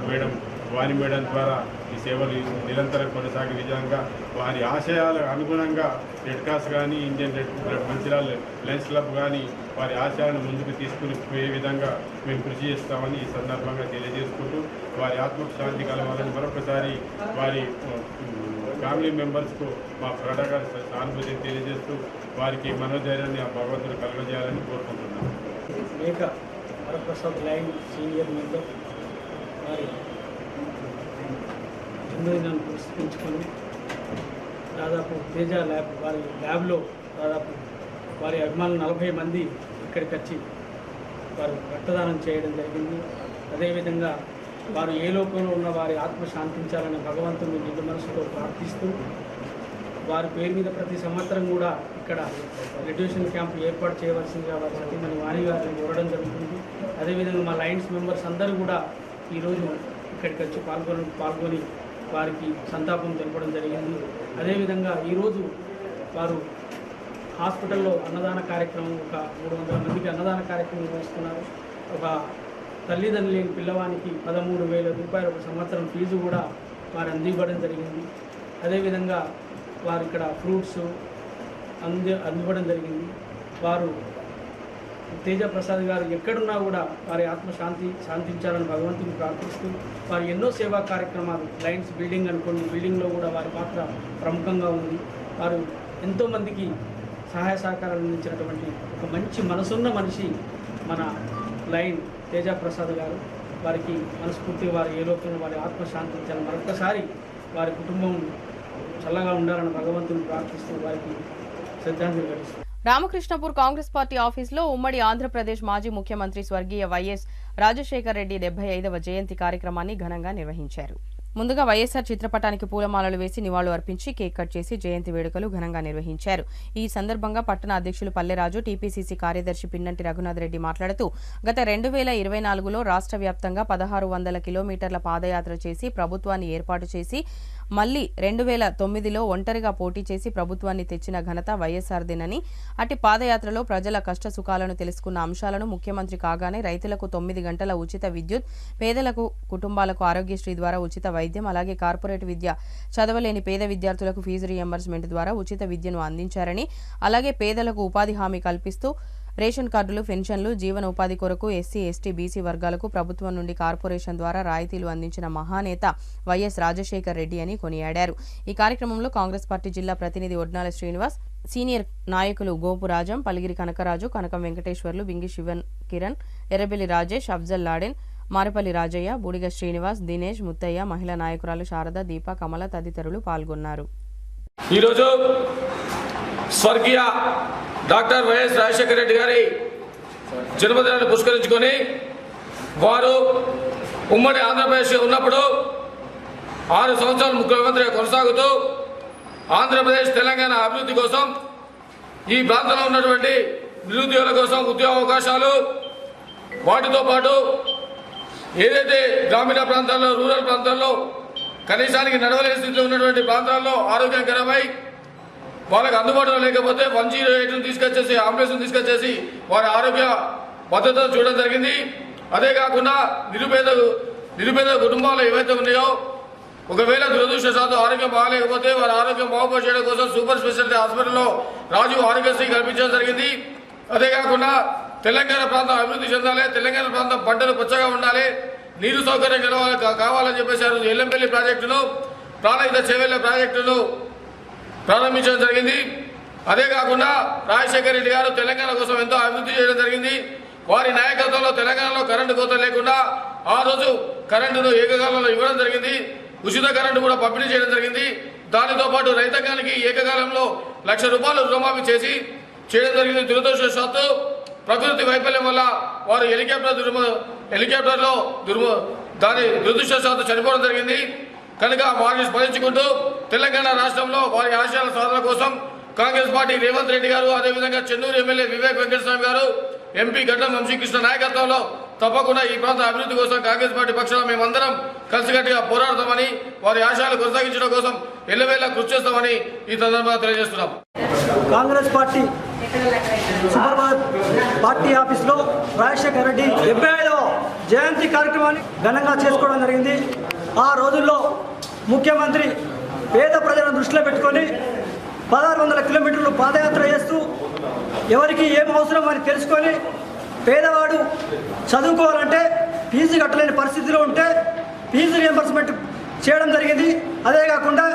వాణి మేడం ద్వారా ఈ సేవలు నిరంతరం కొనసాగే విధంగా వారి ఆశయాల అనుగుణంగా రెడ్ క్రాస్ కానీ Indian red Mancherial Lions club కానీ వారి ఆశయాలను ముందుకు తీసుకుని పోయే విధంగా మేము కృషి చేస్తామని ఈ సందర్భంగా తెలియజేసుకుంటూ వారి ఆత్మకు శాంతి కలవాలని మరొకసారి వారి ఫ్యామిలీ మెంబర్స్కు మా ప్రగాఢ సానుభూతిని తెలియజేస్తూ వారికి మనోధైర్యాన్ని ఆ భగవంతుడు కలుగజేయాలని కోరుకుంటున్నాను. మేక వరప్రసాద్ లైన్ సీనియర్ మెంబర్ వారి జన్మదినాన్ని పురస్కరించుకొని దాదాపు తేజ ల్యాబ్ వారి ల్యాబ్లో దాదాపు వారి అభిమానులు 40 మంది ఇక్కడికి వచ్చి వారు రక్తదానం చేయడం జరిగింది. అదేవిధంగా వారు ఏ లోకంలో ఉన్న వారి ఆత్మ శాంతించాలని భగవంతుని నిండు మనసుతో ప్రార్థిస్తూ వారి పేరు మీద ప్రతి సంవత్సరం కూడా ఇక్కడ రెడ్యూషన్ క్యాంప్ ఏర్పాటు చేయవలసిందిగా వారి సతీమణి వాణి గారిని కోరడం జరుగుతుంది. అదేవిధంగా మా లయన్స్ మెంబర్స్ అందరూ కూడా ఈరోజు ఇక్కడికి వచ్చి పాల్గొని వారికి సంతాపం తెలపడం జరిగింది. అదేవిధంగా ఈరోజు వారు హాస్పిటల్లో అన్నదాన కార్యక్రమం ఒక 300 మందికి అన్నదాన కార్యక్రమం నిర్వహిస్తున్నారు. ఒక తల్లిదండ్రులు లేని పిల్లవానికి 13,000 రూపాయలు ఒక సంవత్సరం ఫీజు కూడా వారు అందివ్వడం జరిగింది. అదేవిధంగా వారు ఇక్కడ ఫ్రూట్స్ అందివ్వడం జరిగింది. వారు తేజ ప్రసాద్ గారు ఎక్కడున్నా కూడా వారి శాంతించాలని భగవంతుని ప్రార్థిస్తూ వారు ఎన్నో సేవా కార్యక్రమాలు లయన్స్ బిల్డింగ్ అనుకోండి, బిల్డింగ్లో కూడా వారి పాత్ర ప్రముఖంగా ఉంది. వారు ఎంతోమందికి సహాయ సహకారాలు అందించినటువంటి ఒక మంచి మనసున్న మనిషి మన లైన్ తేజ ప్రసాద్ గారు. వారికి మనస్ఫూర్తిగా వారు ఏ లోకంలో వారి ఆత్మ శాంతించాలని మరొకసారి వారి కుటుంబం చల్లగా ఉండాలని భగవంతుని ప్రార్థిస్తూ వారికి శ్రద్ధాంజలి ఘటిస్తారు. రామకృష్ణపూర్ కాంగ్రెస్ పార్టీ ఆఫీసులో ఉమ్మడి ఆంధ్రప్రదేశ్ మాజీ ముఖ్యమంత్రి స్వర్గీయ వైఎస్ రాజశేఖర్ రెడ్డి 75వ జయంతి కార్యక్రమాన్ని ఘనంగా నిర్వహించారు. ముందుగా వైఎస్ఆర్ చిత్రపటానికి పూలమాలలు వేసి నివాళులు అర్పించి కేక్ కట్ చేసి జయంతి వేడుకలు ఘనంగా నిర్వహించారు. ఈ సందర్భంగా పట్టణ అధ్యక్షులు పల్లెరాజు, టీపీసీసీ కార్యదర్శి పిన్నంటి రఘునాథ్ రెడ్డి మాట్లాడుతూ గత 2024లో రాష్ట్ర వ్యాప్తంగా 1600 కిలోమీటర్ల పాదయాత్ర చేసి ప్రభుత్వాన్ని ఏర్పాటు చేసి మళ్లీ 2009లో ఒంటరిగా పోటీ చేసి ప్రభుత్వాన్ని తెచ్చిన ఘనత వైఎస్ఆర్దేనని, అట్టి పాదయాత్రలో ప్రజల కష్ట సుఖాలను తెలుసుకున్న అంశాలను ముఖ్యమంత్రి కాగానే రైతులకు 9 గంటల ఉచిత విద్యుత్, పేదలకు కుటుంబాలకు ఆరోగ్యశ్రీ ద్వారా ఉచిత వైద్యం, అలాగే కార్పొరేట్ విద్య చదవలేని పేద విద్యార్థులకు ఫీజు రీయింబర్స్మెంట్ ద్వారా ఉచిత విద్యను అందించారని, అలాగే పేదలకు ఉపాధి హామీ కల్పిస్తూ రేషన్ కార్డులు, పెన్షన్లు, జీవన ఉపాధి కొరకు ఎస్సీ, ఎస్టీ, బీసీ వర్గాలకు ప్రభుత్వం నుండి కార్పొరేషన్ ద్వారా రాయితీలు అందించిన మహానేత వైఎస్ రాజశేఖర్ రెడ్డి అని కొనియాడారు. ఈ కార్యక్రమంలో కాంగ్రెస్ పార్టీ జిల్లా ప్రతినిధి ఒడ్నాల శ్రీనివాస్, సీనియర్ నాయకులు గోపురాజం, పలిగిరి కనకరాజు, కనకం వెంకటేశ్వర్లు, బింగి శివన్ కిరణ్, ఎర్రబెల్లి రాజేష్, అఫ్జల్ లాడెన్, మారపల్లి రాజయ్య, బూడిగ శ్రీనివాస్, దినేష్, ముత్తయ్య, మహిళా నాయకురాలు శారద, దీప, కమల తదితరులు పాల్గొన్నారు. ఈరోజు స్వర్గీయ డాక్టర్ వైఎస్ రాజశేఖర రెడ్డి గారి జన్మదినాన్ని పురస్కరించుకొని వారు ఉమ్మడి ఆంధ్రప్రదేశ్ ఉన్నప్పుడు 6 సంవత్సరాలు ముఖ్యమంత్రిగా కొనసాగుతూ ఆంధ్రప్రదేశ్ తెలంగాణ అభివృద్ధి కోసం, ఈ ప్రాంతంలో ఉన్నటువంటి నిరుద్యోగుల కోసం ఉద్యోగ అవకాశాలు, వాటితో పాటు ఏదైతే గ్రామీణ ప్రాంతాల్లో, రూరల్ ప్రాంతాల్లో కనీసానికి నడవలేని స్థితిలో ఉన్నటువంటి ప్రాంతాల్లో ఆరోగ్యకరమై వాళ్ళకి అందుబాటులో లేకపోతే 108ను తీసుకొచ్చేసి, అంబులెన్స్ను తీసుకొచ్చేసి వారి ఆరోగ్య భద్రతను చూడడం జరిగింది. అదే కాకుండా నిరుపేద కుటుంబాలు ఏవైతే ఉన్నాయో ఒకవేళ దురదృష్టవశాత్తు ఆరోగ్యం బాగాలేకపోతే వారి ఆరోగ్యం బాగుపరచడం కోసం సూపర్ స్పెషాలిటీ హాస్పిటల్లో రాజీవ్ ఆరోగ్యశ్రీ కల్పించడం జరిగింది. అదే కాకుండా తెలంగాణ ప్రాంతం అభివృద్ధి చెందాలి, తెలంగాణ ప్రాంతం పంటలు పచ్చగా ఉండాలి, నీరు సౌకర్యం కావాలని చెప్పేసి ఎల్లంపల్లి ప్రాజెక్టును, ప్రాణహిత చేవెళ్ల ప్రాజెక్టును ప్రారంభించడం జరిగింది. అదే కాకుండా రాజశేఖర రెడ్డి గారు తెలంగాణ కోసం ఎంతో అభివృద్ధి చేయడం జరిగింది. వారి నాయకత్వంలో తెలంగాణలో కరెంటు కోత లేకుండా ఆ రోజు కరెంటును ఏకకాలంలో ఇవ్వడం జరిగింది. ఉచిత కరెంటు కూడా పంపిణీ చేయడం జరిగింది. దానితో పాటు రైతాంగానికి ఏకకాలంలో ₹1,00,000 రుణమాఫీ చేయడం జరిగింది. దురదృష్టవశాత్తు ప్రకృతి వైఫల్యం వల్ల వారు హెలికాప్టర్లో దాని దురదృష్టవశాత్తు చనిపోవడం జరిగింది. కనుక వారిని స్మరించుకుంటూ తెలంగాణ రాష్ట్రంలో వారి ఆశయాల సాధన కోసం కాంగ్రెస్ పార్టీ రేవంత్ రెడ్డి గారు, అదేవిధంగా చెన్నూరు ఎమ్మెల్యే వివేక్ వెంకటస్వామి గారు, ఎంపీ గడ్డం వంశీకృష్ణ నాయకత్వంలో తప్పకుండా ఈ ప్రాంత అభివృద్ధి కోసం కాంగ్రెస్ పార్టీ పక్షాన మేమందరం కలిసికట్టుగా పోరాడతామని, వారి ఆశయాలు కొనసాగించడం కోసం ఎల్లవేళ కృషి చేస్తామని ఈ సందర్భంగా తెలియజేస్తున్నాం. కాంగ్రెస్ పార్టీ సూపర్బాద్ పార్టీ ఆఫీస్లో రాజశేఖర రెడ్డి 75వ జయంతి కార్యక్రమాన్ని ఘనంగా చేసుకోవడం జరిగింది. ఆ రోజుల్లో ముఖ్యమంత్రి పేద ప్రజలను దృష్టిలో పెట్టుకొని 1600 కిలోమీటర్లు పాదయాత్ర చేస్తూ ఎవరికి ఏం అవసరం అని తెలుసుకొని పేదవాడు చదువుకోవాలంటే ఫీజు కట్టలేని పరిస్థితిలో ఉంటే ఫీజు రియంబర్స్మెంట్ చేయడం జరిగింది. అదే కాకుండా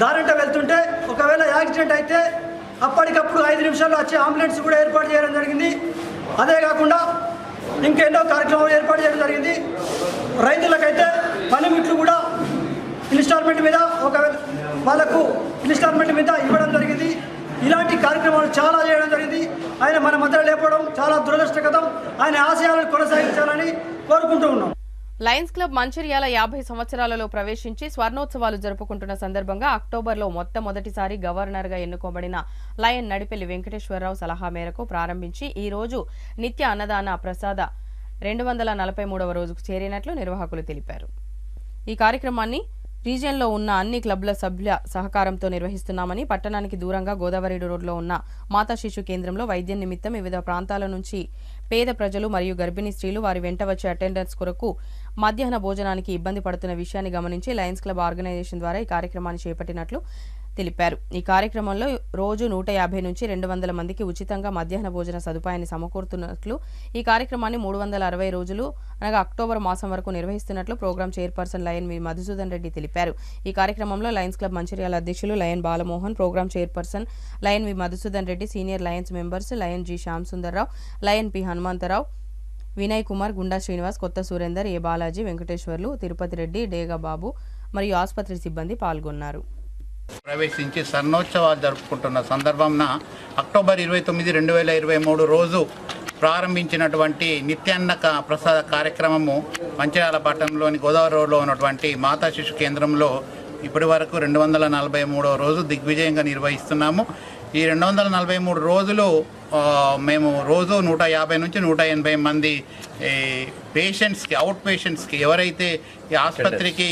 దారంట వెళ్తుంటే ఒకవేళ యాక్సిడెంట్ అయితే అప్పటికప్పుడు 5 నిమిషాల్లో వచ్చే అంబులెన్స్ కూడా ఏర్పాటు చేయడం జరిగింది. అదే కాకుండా ఇంకెన్నో కార్యక్రమాలు ఏర్పాటు చేయడం జరిగింది. రైతులకైతే పనిముట్లు కూడా ఇన్స్టాల్మెంట్ మీద వాళ్ళకు ఇన్స్టాల్మెంట్ మీద ఇవ్వడం జరిగింది. ఇలాంటి కార్యక్రమాలు చాలా చేయడం జరిగింది. ఆయన మన మధ్య లేపడం చాలా దురదృష్టకరం. ఆయన ఆశయాలను కొనసాగించాలని కోరుకుంటూ ఉన్నాం. లయన్స్ క్లబ్ మంచిర్యాల 50 సంవత్సరాలలో ప్రవేశించి స్వర్ణోత్సవాలు జరుపుకుంటున్న సందర్భంగా అక్టోబర్లో మొట్టమొదటిసారి గవర్నర్గా ఎన్నుకోబడిన లయన్ నడిపెల్లి వెంకటేశ్వరరావు సలహా మేరకు ప్రారంభించి ఈ రోజు నిత్య అన్నదాన ప్రసాద 243వ రోజుకు చేరినట్లు నిర్వాహకులు తెలిపారు. ఈ కార్యక్రమాన్ని రీజియన్లో ఉన్న అన్ని క్లబ్ల సభ్యుల సహకారంతో నిర్వహిస్తున్నామని, పట్టణానికి దూరంగా గోదావరి రోడ్లో ఉన్న మాతా శిశు కేంద్రంలో వైద్యం నిమిత్తం వివిధ ప్రాంతాల నుంచి పేద ప్రజలు మరియు గర్భిణీ స్త్రీలు వారి వెంట వచ్చే అటెండెన్స్ కొరకు మధ్యాహ్న భోజనానికి ఇబ్బంది పడుతున్న విషయాన్ని గమనించి లయన్స్ క్లబ్ ఆర్గనైజేషన్ ద్వారా ఈ కార్యక్రమాన్ని చేపట్టినట్లు తెలిపారు. ఈ కార్యక్రమంలో రోజు 150 నుంచి 200 మందికి ఉచితంగా మధ్యాహ్న భోజన సదుపాయాన్ని సమకూరుతున్నట్లు, ఈ కార్యక్రమాన్ని 360 రోజులు అనగా అక్టోబర్ మాసం వరకు నిర్వహిస్తున్నట్లు programme chairperson lion V Madhusudan Reddy తెలిపారు. ఈ కార్యక్రమంలో లయన్స్ క్లబ్ మంచిర్యాల అధ్యక్షులు lion Balamohan, programme chairperson lion V Madhusudan Reddy, senior lions members lion G Shyam Sundar Rao, lion P Hanumantha Rao, Vinay Kumar, Gunda Srinivas, కొత్త సురేందర్, ఏ బాలాజీ, వెంకటేశ్వర్లు, తిరుపతి రెడ్డి, డేగా బాబు మరియు ఆసుపత్రి సిబ్బంది పాల్గొన్నారు. ప్రవేశించి స్వర్ణోత్సవాలు జరుపుకుంటున్న సందర్భంన అక్టోబర్ 29, 2023 రోజు ప్రారంభించినటువంటి నిత్యాన్న ప్రసాద కార్యక్రమము మంచిర్యాల పట్టణంలోని గోదావరి రోడ్లో ఉన్నటువంటి మాతా శిశు కేంద్రంలో ఇప్పటి వరకు 243వ రోజు దిగ్విజయంగా నిర్వహిస్తున్నాము. ఈ 243 రోజులు మేము రోజు 150 నుంచి 180 మంది పేషెంట్స్కి, అవుట్ పేషెంట్స్కి, ఎవరైతే ఈ ఆసుపత్రికి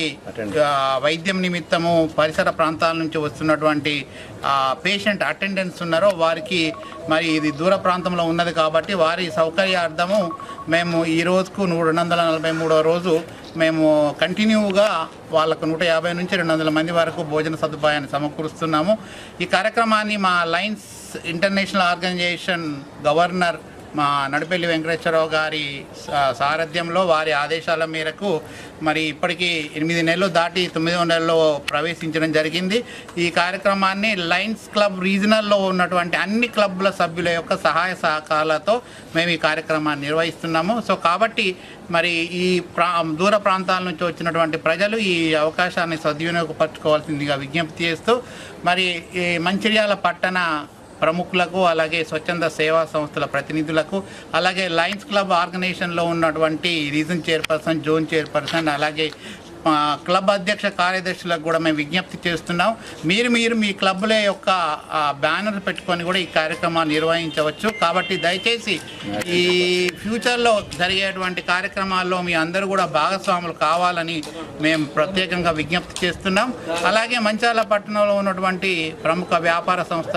వైద్యం నిమిత్తము పరిసర ప్రాంతాల నుంచి వస్తున్నటువంటి పేషెంట్ అటెండెన్స్ ఉన్నారో వారికి మరి ఇది దూర ప్రాంతంలో ఉన్నది కాబట్టి వారి సౌకర్యార్థము మేము ఈ రోజుకు 243వ రోజు మేము కంటిన్యూగా వాళ్ళకు 150 నుంచి 200 మంది వరకు భోజన సదుపాయాన్ని సమకూరుస్తున్నాము. ఈ కార్యక్రమాన్ని మా లయన్స్ ఇంటర్నేషనల్ ఆర్గనైజేషన్ గవర్నర్ మా నడిపెల్లి వెంకటేశ్వరరావు గారి సారథ్యంలో, వారి ఆదేశాల మేరకు మరి ఇప్పటికీ 8 నెలలు దాటి 9వ నెలలో ప్రవేశించడం జరిగింది. ఈ కార్యక్రమాన్ని లయన్స్ క్లబ్ రీజనల్లో ఉన్నటువంటి అన్ని క్లబ్ల సభ్యుల యొక్క సహాయ సహకారాలతో మేము ఈ కార్యక్రమాన్ని నిర్వహిస్తున్నాము. సో కాబట్టి మరి ఈ దూర ప్రాంతాల నుంచి వచ్చినటువంటి ప్రజలు ఈ అవకాశాన్ని సద్వినియోగపరచుకోవాల్సిందిగా విజ్ఞప్తి చేస్తూ మరి ఈ మంచిర్యాల పట్టణ ప్రముఖులకు, అలాగే స్వచ్ఛంద సేవా సంస్థల ప్రతినిధులకు, అలాగే లయన్స్ క్లబ్ ఆర్గనైజేషన్లో ఉన్నటువంటి రీజన్ చైర్పర్సన్, జోన్ చైర్పర్సన్, అలాగే క్లబ్ అధ్యక్ష కార్యదర్శులకు కూడా మేము విజ్ఞప్తి చేస్తున్నాం. మీరు మీ క్లబ్ల యొక్క బ్యానర్ పెట్టుకొని కూడా ఈ కార్యక్రమాన్ని నిర్వహించవచ్చు. కాబట్టి దయచేసి ఈ ఫ్యూచర్లో జరిగేటువంటి కార్యక్రమాల్లో మీ అందరూ కూడా భాగస్వాములు కావాలని మేము ప్రత్యేకంగా విజ్ఞప్తి చేస్తున్నాం. అలాగే మంచిర్యాల పట్టణంలో ఉన్నటువంటి ప్రముఖ వ్యాపార సంస్థ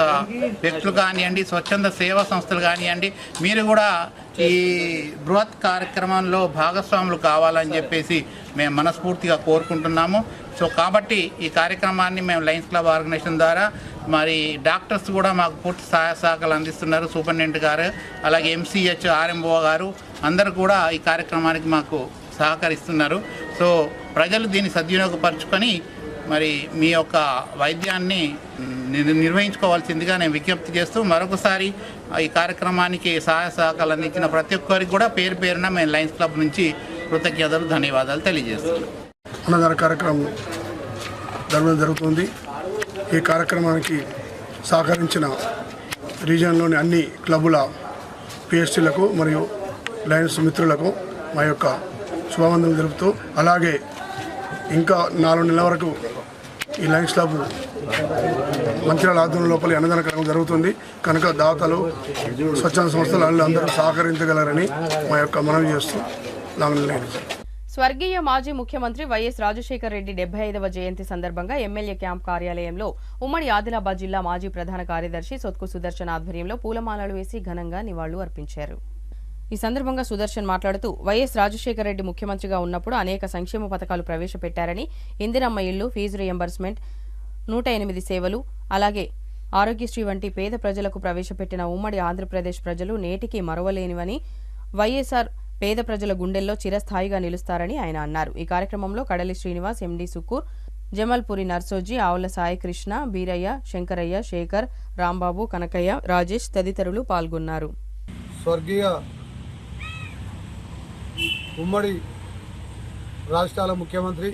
వ్యక్తులు కానివ్వండి, స్వచ్ఛంద సేవా సంస్థలు కానివ్వండి, మీరు కూడా ఈ బృహత్ కార్యక్రమంలో భాగస్వాములు కావాలని చెప్పేసి మేము మనస్ఫూర్తిగా కోరుకుంటున్నాము. సో కాబట్టి ఈ కార్యక్రమాన్ని మేము లయన్స్ క్లబ్ ఆర్గనైజేషన్ ద్వారా మరి డాక్టర్స్ కూడా మాకు పూర్తి సహాయ సహకారాలు అందిస్తున్నారు. సూపరింటెండెంట్ గారు, అలాగే MCH RMO గారు అందరూ కూడా ఈ కార్యక్రమానికి మాకు సహకరిస్తున్నారు. సో ప్రజలు దీన్ని సద్వినియోగపరచుకొని మరి మీ యొక్క వైద్యాన్ని నిర్వహించుకోవాల్సిందిగా నేను విజ్ఞప్తి చేస్తూ మరొకసారి ఈ కార్యక్రమానికి సహాయ సహకారాలు అందించిన ప్రతి ఒక్కరికి కూడా పేరు పేరున మేము లయన్స్ క్లబ్ నుంచి కృతజ్ఞతలు, ధన్యవాదాలు తెలియజేస్తున్నాం. అన్నదాన కార్యక్రమం జరుగుతుంది. ఈ కార్యక్రమానికి సహకరించిన రీజియన్లోని అన్ని క్లబ్బుల PSTలకు మరియు లయన్స్ మిత్రులకు మా యొక్క శుభావందనలు తెలుపుతూ, అలాగే ఇంకా 4 నెలల వరకు ఈ లయన్స్ క్లబ్ మంచిర్యాల ఆధ్వర్యం లోపల అన్నదాన కార్యక్రమం జరుగుతుంది కనుక దాతలు, స్వచ్ఛంద సంస్థలు అందరూ సహకరించగలరని మా యొక్క మనవి చేస్తూ నామినేట్. స్వర్గీయ మాజీ ముఖ్యమంత్రి వైఎస్ రాజశేఖర రెడ్డి 75వ జయంతి సందర్భంగా ఎమ్మెల్యే క్యాంప్ కార్యాలయంలో ఉమ్మడి ఆదిలాబాద్ జిల్లా మాజీ ప్రధాన కార్యదర్శి సొత్కు సుదర్శన్ ఆధ్వర్యంలో పూలమాలలు వేసి ఘనంగా నివాళులు అర్పించారు. ఈ సందర్భంగా సుదర్శన్ మాట్లాడుతూ వైఎస్ రాజశేఖర రెడ్డి ముఖ్యమంత్రిగా ఉన్నప్పుడు అనేక సంక్షేమ పథకాలు ప్రవేశపెట్టారని, ఇందిరమ్మ ఇళ్లు, ఫీజు రియంబర్స్మెంట్, 108 సేవలు, అలాగే ఆరోగ్యశ్రీ వంటి పేద ప్రజలకు ప్రవేశపెట్టిన ఉమ్మడి ఆంధ్రప్రదేశ్ ప్రజలు నేటికి మరవలేనివని, వైఎస్ఆర్ పేద ప్రజల గుండెల్లో చిరస్థాయిగా నిలుస్తారని ఆయన అన్నారు. ఈ కార్యక్రమంలో కడలి శ్రీనివాస్, ఎండి సుకూర్, జమల్పూరి నర్సోజీ, ఆవుల సాయి కృష్ణ, బీరయ్య, శంకరయ్య, శేఖర్, రాంబాబు, కనకయ్య, రాజేష్ తదితరులు పాల్గొన్నారు. స్వర్గీయ ఉమ్మడి రాష్ట్రాల ముఖ్యమంత్రి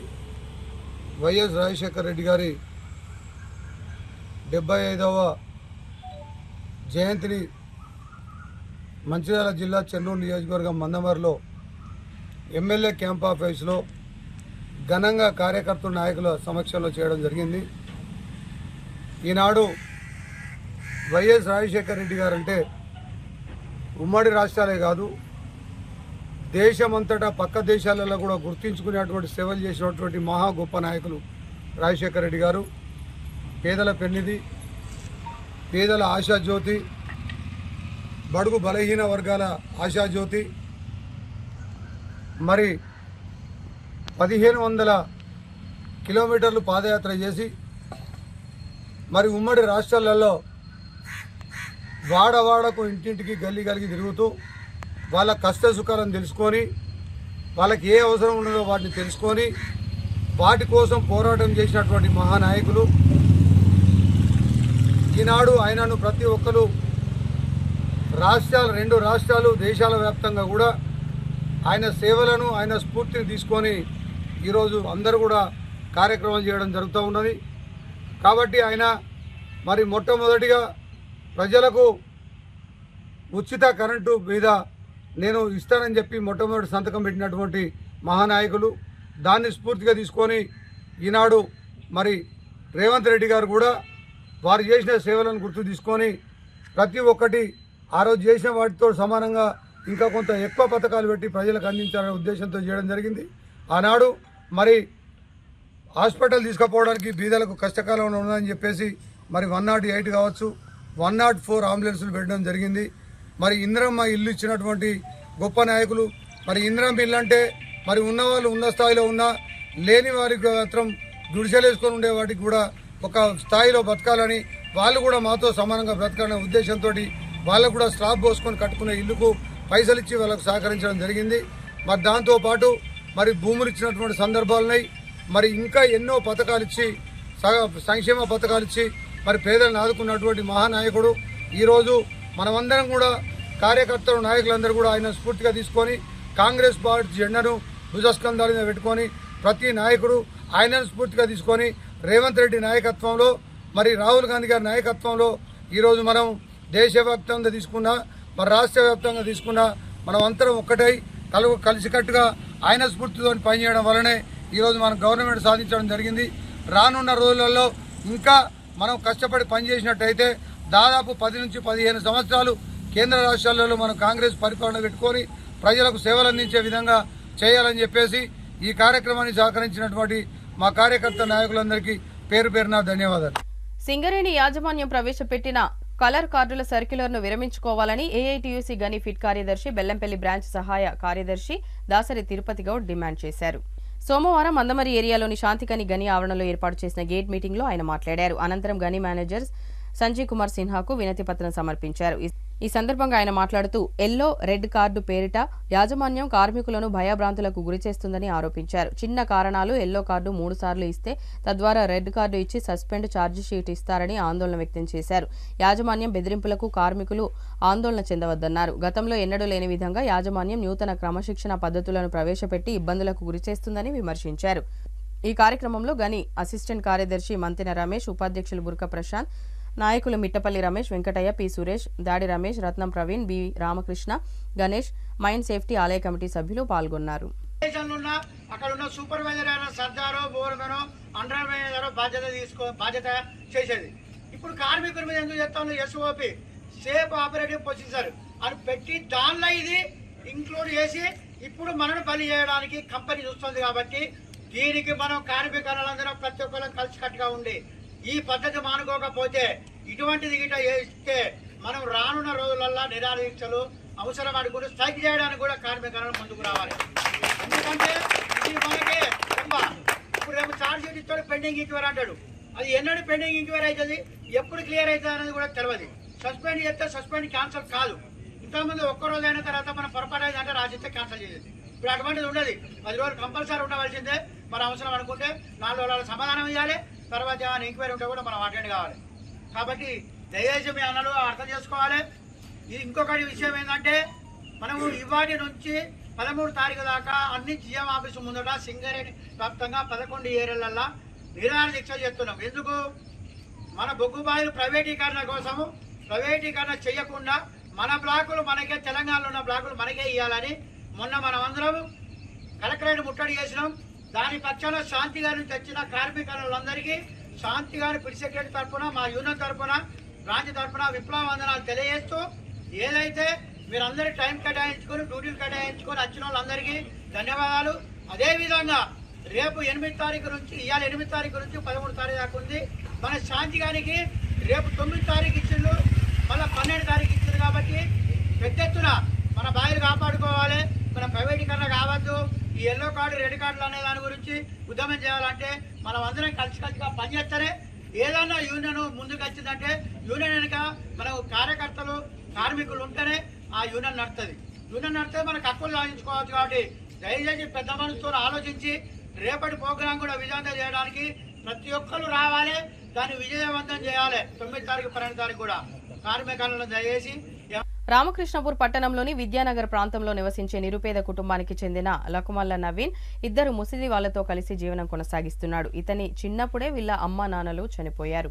వైఎస్ రాజశేఖర రెడ్డి గారి 75వ జయంతిని మంచిర్యాల జిల్లా చెన్నూరు నియోజకవర్గం మందమరిలో ఎమ్మెల్యే క్యాంప్ ఆఫీస్లో ఘనంగా కార్యకర్తల నాయకుల సమక్షంలో చేయడం జరిగింది. ఈనాడు వైఎస్ రాజశేఖర రెడ్డి గారంటే ఉమ్మడి రాష్ట్రాలే కాదు, దేశమంతటా పక్క దేశాలలో కూడా గుర్తించుకునేటువంటి సేవలు చేసినటువంటి మహా గొప్ప నాయకులు రాజశేఖర రెడ్డి గారు. పేదల పెన్నిధి, పేదల ఆశాజ్యోతి, బడుగు బలహీన వర్గాల ఆశాజ్యోతి. మరి 1500 కిలోమీటర్లు పాదయాత్ర చేసి మరి ఉమ్మడి రాష్ట్రాలలో వాడవాడకు ఇంటింటికి గల్లీ గలిగి తిరుగుతూ వాళ్ళ కష్ట సుఖాలను తెలుసుకొని, వాళ్ళకి ఏ అవసరం ఉన్నదో వాటిని తెలుసుకొని వాటి కోసం పోరాటం చేసినటువంటి మహానాయకులు. ఈనాడు ఆయనను ప్రతి ఒక్కరు రాష్ట్రాలు, 2 రాష్ట్రాలు, దేశాల వ్యాప్తంగా కూడా ఆయన సేవలను, ఆయన స్ఫూర్తిని తీసుకొని ఈరోజు అందరూ కూడా కార్యక్రమాలు చేయడం జరుగుతూ ఉన్నది. కాబట్టి ఆయన మరి మొట్టమొదటిగా ప్రజలకు ఉచిత కరెంటు మీద నేను ఇస్తానని చెప్పి మొట్టమొదటి సంతకం పెట్టినటువంటి మహానాయకులు. దాన్ని స్ఫూర్తిగా తీసుకొని ఈనాడు మరి రేవంత్ రెడ్డి గారు కూడా వారు చేసిన సేవలను గుర్తు తీసుకొని ప్రతి ఒక్కటి ఆ రోజు చేసిన వాటితో సమానంగా ఇంకా కొంత ఎక్కువ పథకాలు పెట్టి ప్రజలకు అందించాలనే ఉద్దేశంతో చేయడం జరిగింది. ఆనాడు మరి హాస్పిటల్ తీసుకుపోవడానికి బీదలకు కష్టకాలంలో ఉన్నదని చెప్పేసి మరి 108 కావచ్చు, 104 అంబులెన్సులు పెట్టడం జరిగింది. మరి ఇందిరమ్మ ఇల్లు ఇచ్చినటువంటి గొప్ప నాయకులు. మరి ఇందిరమ్మ ఇల్లు అంటే మరి ఉన్నవాళ్ళు ఉన్న స్థాయిలో ఉన్నా, లేని వారికి మాత్రం గుడిసెలేసుకొని ఉండే వాటికి కూడా ఒక స్థాయిలో బతకాలని, వాళ్ళు కూడా మాతో సమానంగా బ్రతకాలనే ఉద్దేశంతో వాళ్ళకు కూడా స్లాబ్ పోసుకొని కట్టుకునే ఇల్లుకు పైసలు ఇచ్చి వాళ్ళకు సహకరించడం జరిగింది. మరి దాంతోపాటు మరి భూములు ఇచ్చినటువంటి సందర్భాలున్నాయి. మరి ఇంకా ఎన్నో పథకాలు ఇచ్చి, సంక్షేమ పథకాలు ఇచ్చి మరి పేదలను ఆదుకున్నటువంటి మహానాయకుడు. ఈరోజు మనమందరం కూడా కార్యకర్తలు, నాయకులందరూ కూడా ఆయన స్ఫూర్తిగా తీసుకొని కాంగ్రెస్ పార్టీ జెండాను భుజస్కంధాల మీద పెట్టుకొని ప్రతి నాయకుడు ఆయనను స్ఫూర్తిగా తీసుకొని రేవంత్ రెడ్డి నాయకత్వంలో, మరి రాహుల్ గాంధీ గారి నాయకత్వంలో ఈరోజు మనం దేశవ్యాప్తంగా తీసుకున్నా, మరి రాష్ట్ర వ్యాప్తంగా తీసుకున్నా, మనం అందరం ఒక్కటై కలిసికట్టుగా ఆయన స్ఫూర్తితో పనిచేయడం వల్లనే ఈరోజు మనం గవర్నమెంట్ సాధించడం జరిగింది. రానున్న రోజులలో ఇంకా మనం కష్టపడి పనిచేసినట్టయితే దాదాపు 10 నుంచి 15 సంవత్సరాలు కేంద్ర రాష్ట్రాలలో మనం కాంగ్రెస్ పరిపాలన పెట్టుకొని ప్రజలకు సేవలు అందించే విధంగా చేయాలని చెప్పేసి ఈ కార్యక్రమాన్ని సహకరించినటువంటి మా కార్యకర్త నాయకులందరికీ పేరు పేరున ధన్యవాదాలు. సింగరేణి యాజమాన్యం ప్రవేశపెట్టిన కలర్ కార్డుల సర్క్యులర్ను విరమించుకోవాలని ఏఐటీయూసీ గని ఫిట్ కార్యదర్శి, బెల్లంపల్లి బ్రాంచ్ సహాయ కార్యదర్శి దాసరి తిరుపతి గౌడ్ డిమాండ్ చేశారు. సోమవారం మందమరి ఏరియాలోని శాంతికని గని ఆవరణలో ఏర్పాటు చేసిన గేట్ మీటింగ్లో ఆయన మాట్లాడారు. అనంతరం గని మేనేజర్ సంజయ్ కుమార్ సిన్హాకు వినతి పత్రం సమర్పించారు. ఈ సందర్భంగా ఆయన మాట్లాడుతూ ఎల్లో రెడ్ కార్డు పేరిట యాజమాన్యం కార్మికులను భయభ్రాంతులకు గురిచేస్తుందని ఆరోపించారు. చిన్న కారణాలు ఎల్లో కార్డు 3 సార్లు ఇస్తే తద్వారా రెడ్ కార్డు ఇచ్చి సస్పెండ్ ఛార్జ్ షీట్ ఇస్తారని ఆందోళన వ్యక్తం చేశారు. యాజమాన్యం బెదిరింపులకు కార్మికులు ఆందోళన చెందవద్దన్నారు. గతంలో ఎన్నడూ లేని విధంగా యాజమాన్యం నూతన క్రమశిక్షణ పద్ధతులను ప్రవేశపెట్టి ఇబ్బందులకు గురిచేస్తుందని విమర్శించారు. ఈ కార్యక్రమంలో గని అసిస్టెంట్ కార్యదర్శి మంతెన రమేష్, ఉపాధ్యక్షులు బుర్క ప్రశాంత్, నాయకులు Mittapalli Ramesh, Venkataiah, P Suresh, Dadi Ramesh, Ratnam Praveen, B Ramakrishna, Ganesh, mine safety ఆలయ కమిటీ సభ్యులు పాల్గొన్నారు. అక్కడ ఉన్న సూపర్వైజర్ అయినా సర్దారో బోర్మనో అండర్ మేనేజరో బాధ్యత చేసేది. ఇప్పుడు కార్మికుల మీద ఎందుకు చెప్తాను, ఎస్ఓపి సేఫ్ ఆపరేటివ్ ప్రొసీజర్ అని పెట్టి దానిలో ఇది ఇంక్లూడ్ చేసి ఇప్పుడు మనను బలి చేయడానికి కంపెనీ చూస్తుంది కాబట్టి దీనికి మనం కార్మికులందరం ప్రతి ఒక్కరం కలిసికట్టుగా ఉండి ఈ పద్ధతి మానుకోకపోతే ఇటువంటిది గిట ఇస్తే మనం రానున్న రోజులల్లో నిరాదీక్షలు అవసరం అనుకుని స్ట్రైక్ చేయడానికి కూడా కార్మికులను ముందుకు రావాలి. ఎందుకంటే ఇది మనకే ఇప్పుడు రేపు ఛార్జ్ షీట్ ఇస్తాడు, పెండింగ్ ఇంక్వైరీ అంటాడు. అది ఎన్నడూ పెండింగ్ ఇంక్వైరీ అవుతుంది, ఎప్పుడు క్లియర్ అవుతుంది అనేది కూడా తెలియదు. సస్పెండ్ చేస్తే సస్పెండ్ క్యాన్సల్ కాదు. ఇంతకుముందు ఒక్కరోజు అయిన తర్వాత మనం పొరపాటు అయిందంటే రాసిస్తే క్యాన్సల్ చేసేది. ఇప్పుడు అటువంటిది ఉండదు. 10 రోజులు కంపల్సరీ ఉండవలసిందే. మన అవసరం అనుకుంటే 4 రోజుల సమాధానం ఇవ్వాలి. తర్వాత ఏమైనా ఎంక్వైరీ ఉంటే కూడా మనం అటెండ్ కావాలి. కాబట్టి దయచేసి మీ అన్నలు అర్థం చేసుకోవాలి. ఇది ఇంకొకటి విషయం ఏంటంటే మనము ఇవాటి నుంచి 13 తారీఖు దాకా అన్ని జిఎం ఆఫీసు ముందట సింగరేణి వ్యాప్తంగా 11 ఏరియాలల్లో నిరాహార దీక్ష చేస్తున్నాం. ఎందుకు? మన బొగ్గుబాయిలు ప్రైవేటీకరణ కోసము, ప్రైవేటీకరణ చేయకుండా మన బ్లాకులు మనకే, తెలంగాణలో ఉన్న బ్లాకులు మనకే ఇవ్వాలని మొన్న మనం అందరం కలెక్టరేట్ ముట్టడి చేసినాం. దాని పక్షాన శాంతి గారిని తెచ్చిన కార్మికులందరికీ శాంతి గారి పిడి సెక్రటరీ తరఫున, మా యూనియన్ తరఫున, బ్రాంచ్ తరఫున విప్లవ వందనాలు తెలియజేస్తూ, ఏదైతే మీరందరూ టైం కేటాయించుకొని డ్యూటీలు కేటాయించుకొని వచ్చిన వాళ్ళందరికీ ధన్యవాదాలు. అదేవిధంగా రేపు 8 తారీఖు నుంచి, ఇవాళ 8 తారీఖు నుంచి 13 తారీఖు దాకా ఉంది. మన శాంతి గారికి రేపు 9 తారీఖు ఇచ్చిండ్రు, మళ్ళీ 12 తారీఖు ఇచ్చింది. కాబట్టి పెద్ద ఎత్తున మన బాయిలు కాపాడుకోవాలి. మన ప్రైవేటీకరణ కావద్దు. ఈ ఎల్లో కార్డు, రెడ్ కార్డులు అనే దాని గురించి ఉద్యమం చేయాలంటే మనం అందరం కలిసికట్టుగా పనిచేస్తేనే ఏదన్నా యూనియన్ ముందుకు వచ్చిందంటే, యూనియన్ వెనుక మన కార్యకర్తలు, కార్మికులు ఉంటేనే ఆ యూనియన్ నడుతుంది. యూనియన్ నడితే మనకు హక్కులు సాధించుకోవచ్చు. కాబట్టి దయచేసి పెద్ద మనసుతో ఆలోచించి రేపటి ప్రోగ్రాం కూడా విజయవంతం చేయడానికి ప్రతి ఒక్కరు రావాలి. దాన్ని విజయవంతం చేయాలి. 9 తారీఖు 12 తారీఖు కూడా కార్మికులను దయచేసి. రామకృష్ణపూర్ పట్టణంలోని విద్యానగర్ ప్రాంతంలో నివసించే నిరుపేద కుటుంబానికి చెందిన లకుమల్ల నవీన్ 2 ముసిలి వాళ్లతో కలిసి జీవనం కొనసాగిస్తున్నాడు. ఇతని చిన్నప్పుడే వీళ్ళ అమ్మా నాన్నలు చనిపోయారు.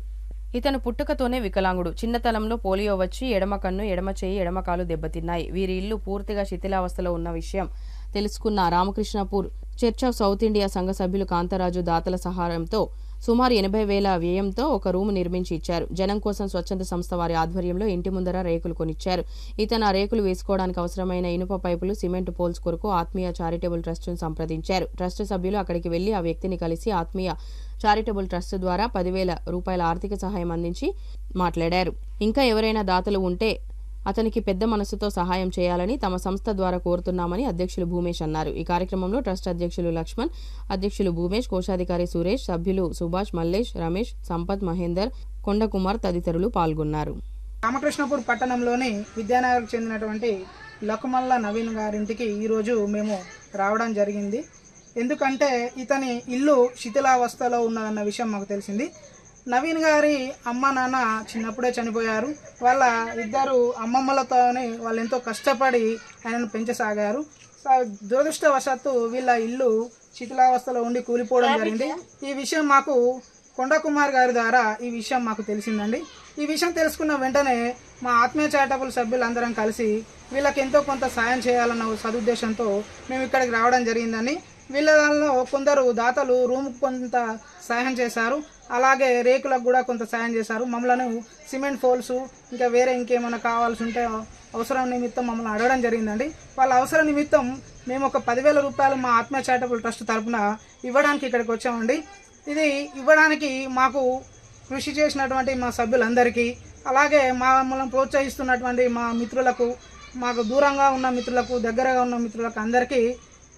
ఇతను పుట్టుకతోనే వికలాంగుడు. చిన్నతనంలో పోలియో వచ్చి ఎడమ కన్ను, ఎడమ చేయి, ఎడమ కాలు దెబ్బతిన్నాయి. వీరి ఇల్లు పూర్తిగా శిథిలావస్థలో ఉన్న విషయం తెలుసుకున్న Ramakrishnapur church of south India సంఘ సభ్యులు కాంతరాజు దాతల సహాయంతో సుమారు 80,000 వ్యయంతో ఒక రూము నిర్మించి ఇచ్చారు. జనం కోసం స్వచ్ఛంద సంస్థ వారి ఆధ్వర్యంలో ఇంటి ముందర రేకులు కొనిచ్చారు. ఇతను ఆ రేకులు వేసుకోవడానికి అవసరమైన ఇనుప పైపులు, సిమెంట్ పోల్స్ కొరకు ఆత్మీయ చారిటబుల్ ట్రస్ట్ను సంప్రదించారు. ట్రస్ట్ సభ్యులు అక్కడికి వెళ్లి ఆ వ్యక్తిని కలిసి ఆత్మీయ చారిటబుల్ ట్రస్ట్ ద్వారా 10,000 రూపాయల ఆర్థిక సహాయం అందించి మాట్లాడారు. ఇంకా ఎవరైనా దాతలు ఉంటే అతనికి పెద్ద మనసుతో సహాయం చేయాలని తమ సంస్థ ద్వారా కోరుతున్నామని అధ్యక్షులు భూమేష్ అన్నారు. ఈ కార్యక్రమంలో ట్రస్ట్ అధ్యక్షులు లక్ష్మణ్, అధ్యక్షులు భూమేష్, కోశాధికారి సురేష్, సభ్యులు సుభాష్, మల్లేష్, రమేష్, సంపత్, మహేందర్, కొండకుమార్ తదితరులు పాల్గొన్నారు. రామకృష్ణపూర్ పట్టణంలోని విద్యానగర్కు చెందినటువంటి లకుమల్ల నవీన్ గారింటికి ఈరోజు మేము రావడం జరిగింది. ఎందుకంటే ఇతని ఇల్లు శిథిలావస్థలో ఉన్నదన్న విషయం మాకు తెలిసింది. నవీన్ గారి అమ్మ నాన్న చిన్నప్పుడే చనిపోయారు. వాళ్ళ 2 అమ్మమ్మలతోనే వాళ్ళు ఎంతో కష్టపడి ఆయనను పెంచసాగారు. దురదృష్టవశాత్తు వీళ్ళ ఇల్లు శిథిలావస్థలో ఉండి కూలిపోవడం జరిగింది. ఈ విషయం మాకు కొండకుమార్ గారి ద్వారా ఈ విషయం మాకు తెలిసిందండి. ఈ విషయం తెలుసుకున్న వెంటనే మా ఆత్మీయ చారిటబుల్ సభ్యులందరం కలిసి వీళ్ళకి ఎంతో కొంత సాయం చేయాలన్న సదుద్దేశంతో మేము ఇక్కడికి రావడం జరిగిందని. వీళ్ళలో కొందరు దాతలు రూమ్కి కొంత సాయం చేశారు, అలాగే రేకులకు కూడా కొంత సాయం చేశారు. మమ్మల్ని సిమెంట్ పోల్స్ ఇంకా వేరే ఇంకేమైనా కావాల్సి ఉంటే అవసరం నిమిత్తం మమ్మల్ని అడగడం జరిగిందండి. వాళ్ళ అవసరం నిమిత్తం మేము ఒక 10,000 రూపాయలు మా ఆత్మీయ చారిటబుల్ ట్రస్ట్ తరఫున ఇవ్వడానికి ఇక్కడికి వచ్చామండి. ఇది ఇవ్వడానికి మాకు కృషి చేసినటువంటి మా సభ్యులందరికీ, అలాగే మమ్మల్ని ప్రోత్సహిస్తున్నటువంటి మా మిత్రులకు, మాకు దూరంగా ఉన్న మిత్రులకు, దగ్గరగా ఉన్న మిత్రులకు అందరికీ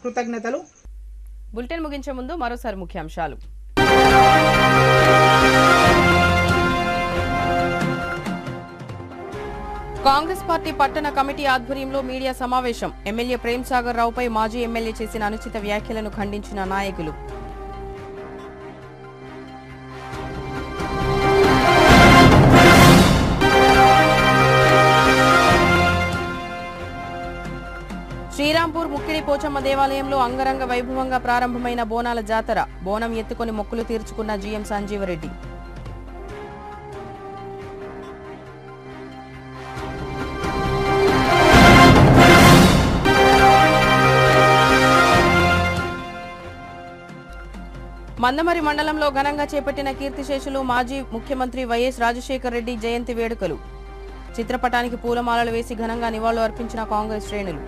కృతజ్ఞతలు. బులెటిన్ ముగించే ముందు మరోసారి ముఖ్యాంశాలు. కాంగ్రెస్ పార్టీ పట్టణ కమిటీ ఆధ్వర్యంలో మీడియా సమావేశం. ఎమ్మెల్యే ప్రేమ్ సాగర్ రావుపై మాజీ ఎమ్మెల్యే చేసిన అనుచిత వ్యాఖ్యలను ఖండించిన నాయకులు. శ్రీరాంపూర్ ముక్కిడి పోచమ్మ దేవాలయంలో అంగరంగ వైభవంగా ప్రారంభమైన బోనాల జాతర. బోనం ఎత్తుకొని మొక్కులు తీర్చుకున్న జీఎం సంజీవరెడ్డి. మందమరి మండలంలో ఘనంగా చేపట్టిన కీర్తిశేషులు మాజీ ముఖ్యమంత్రి వైఎస్ రాజశేఖర్ రెడ్డి జయంతి వేడుకలు. చిత్రపటానికి పూలమాలలు వేసి ఘనంగా నివాళులు అర్పించిన కాంగ్రెస్ శ్రేణులు.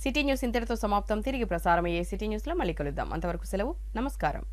సిటీ న్యూస్ ఇంతటితో సమాప్తం. తిరిగి ప్రసారమయ్యే సిటీ న్యూస్లో మళ్ళీ కలుద్దాం. అంతవరకు సెలవు. నమస్కారం.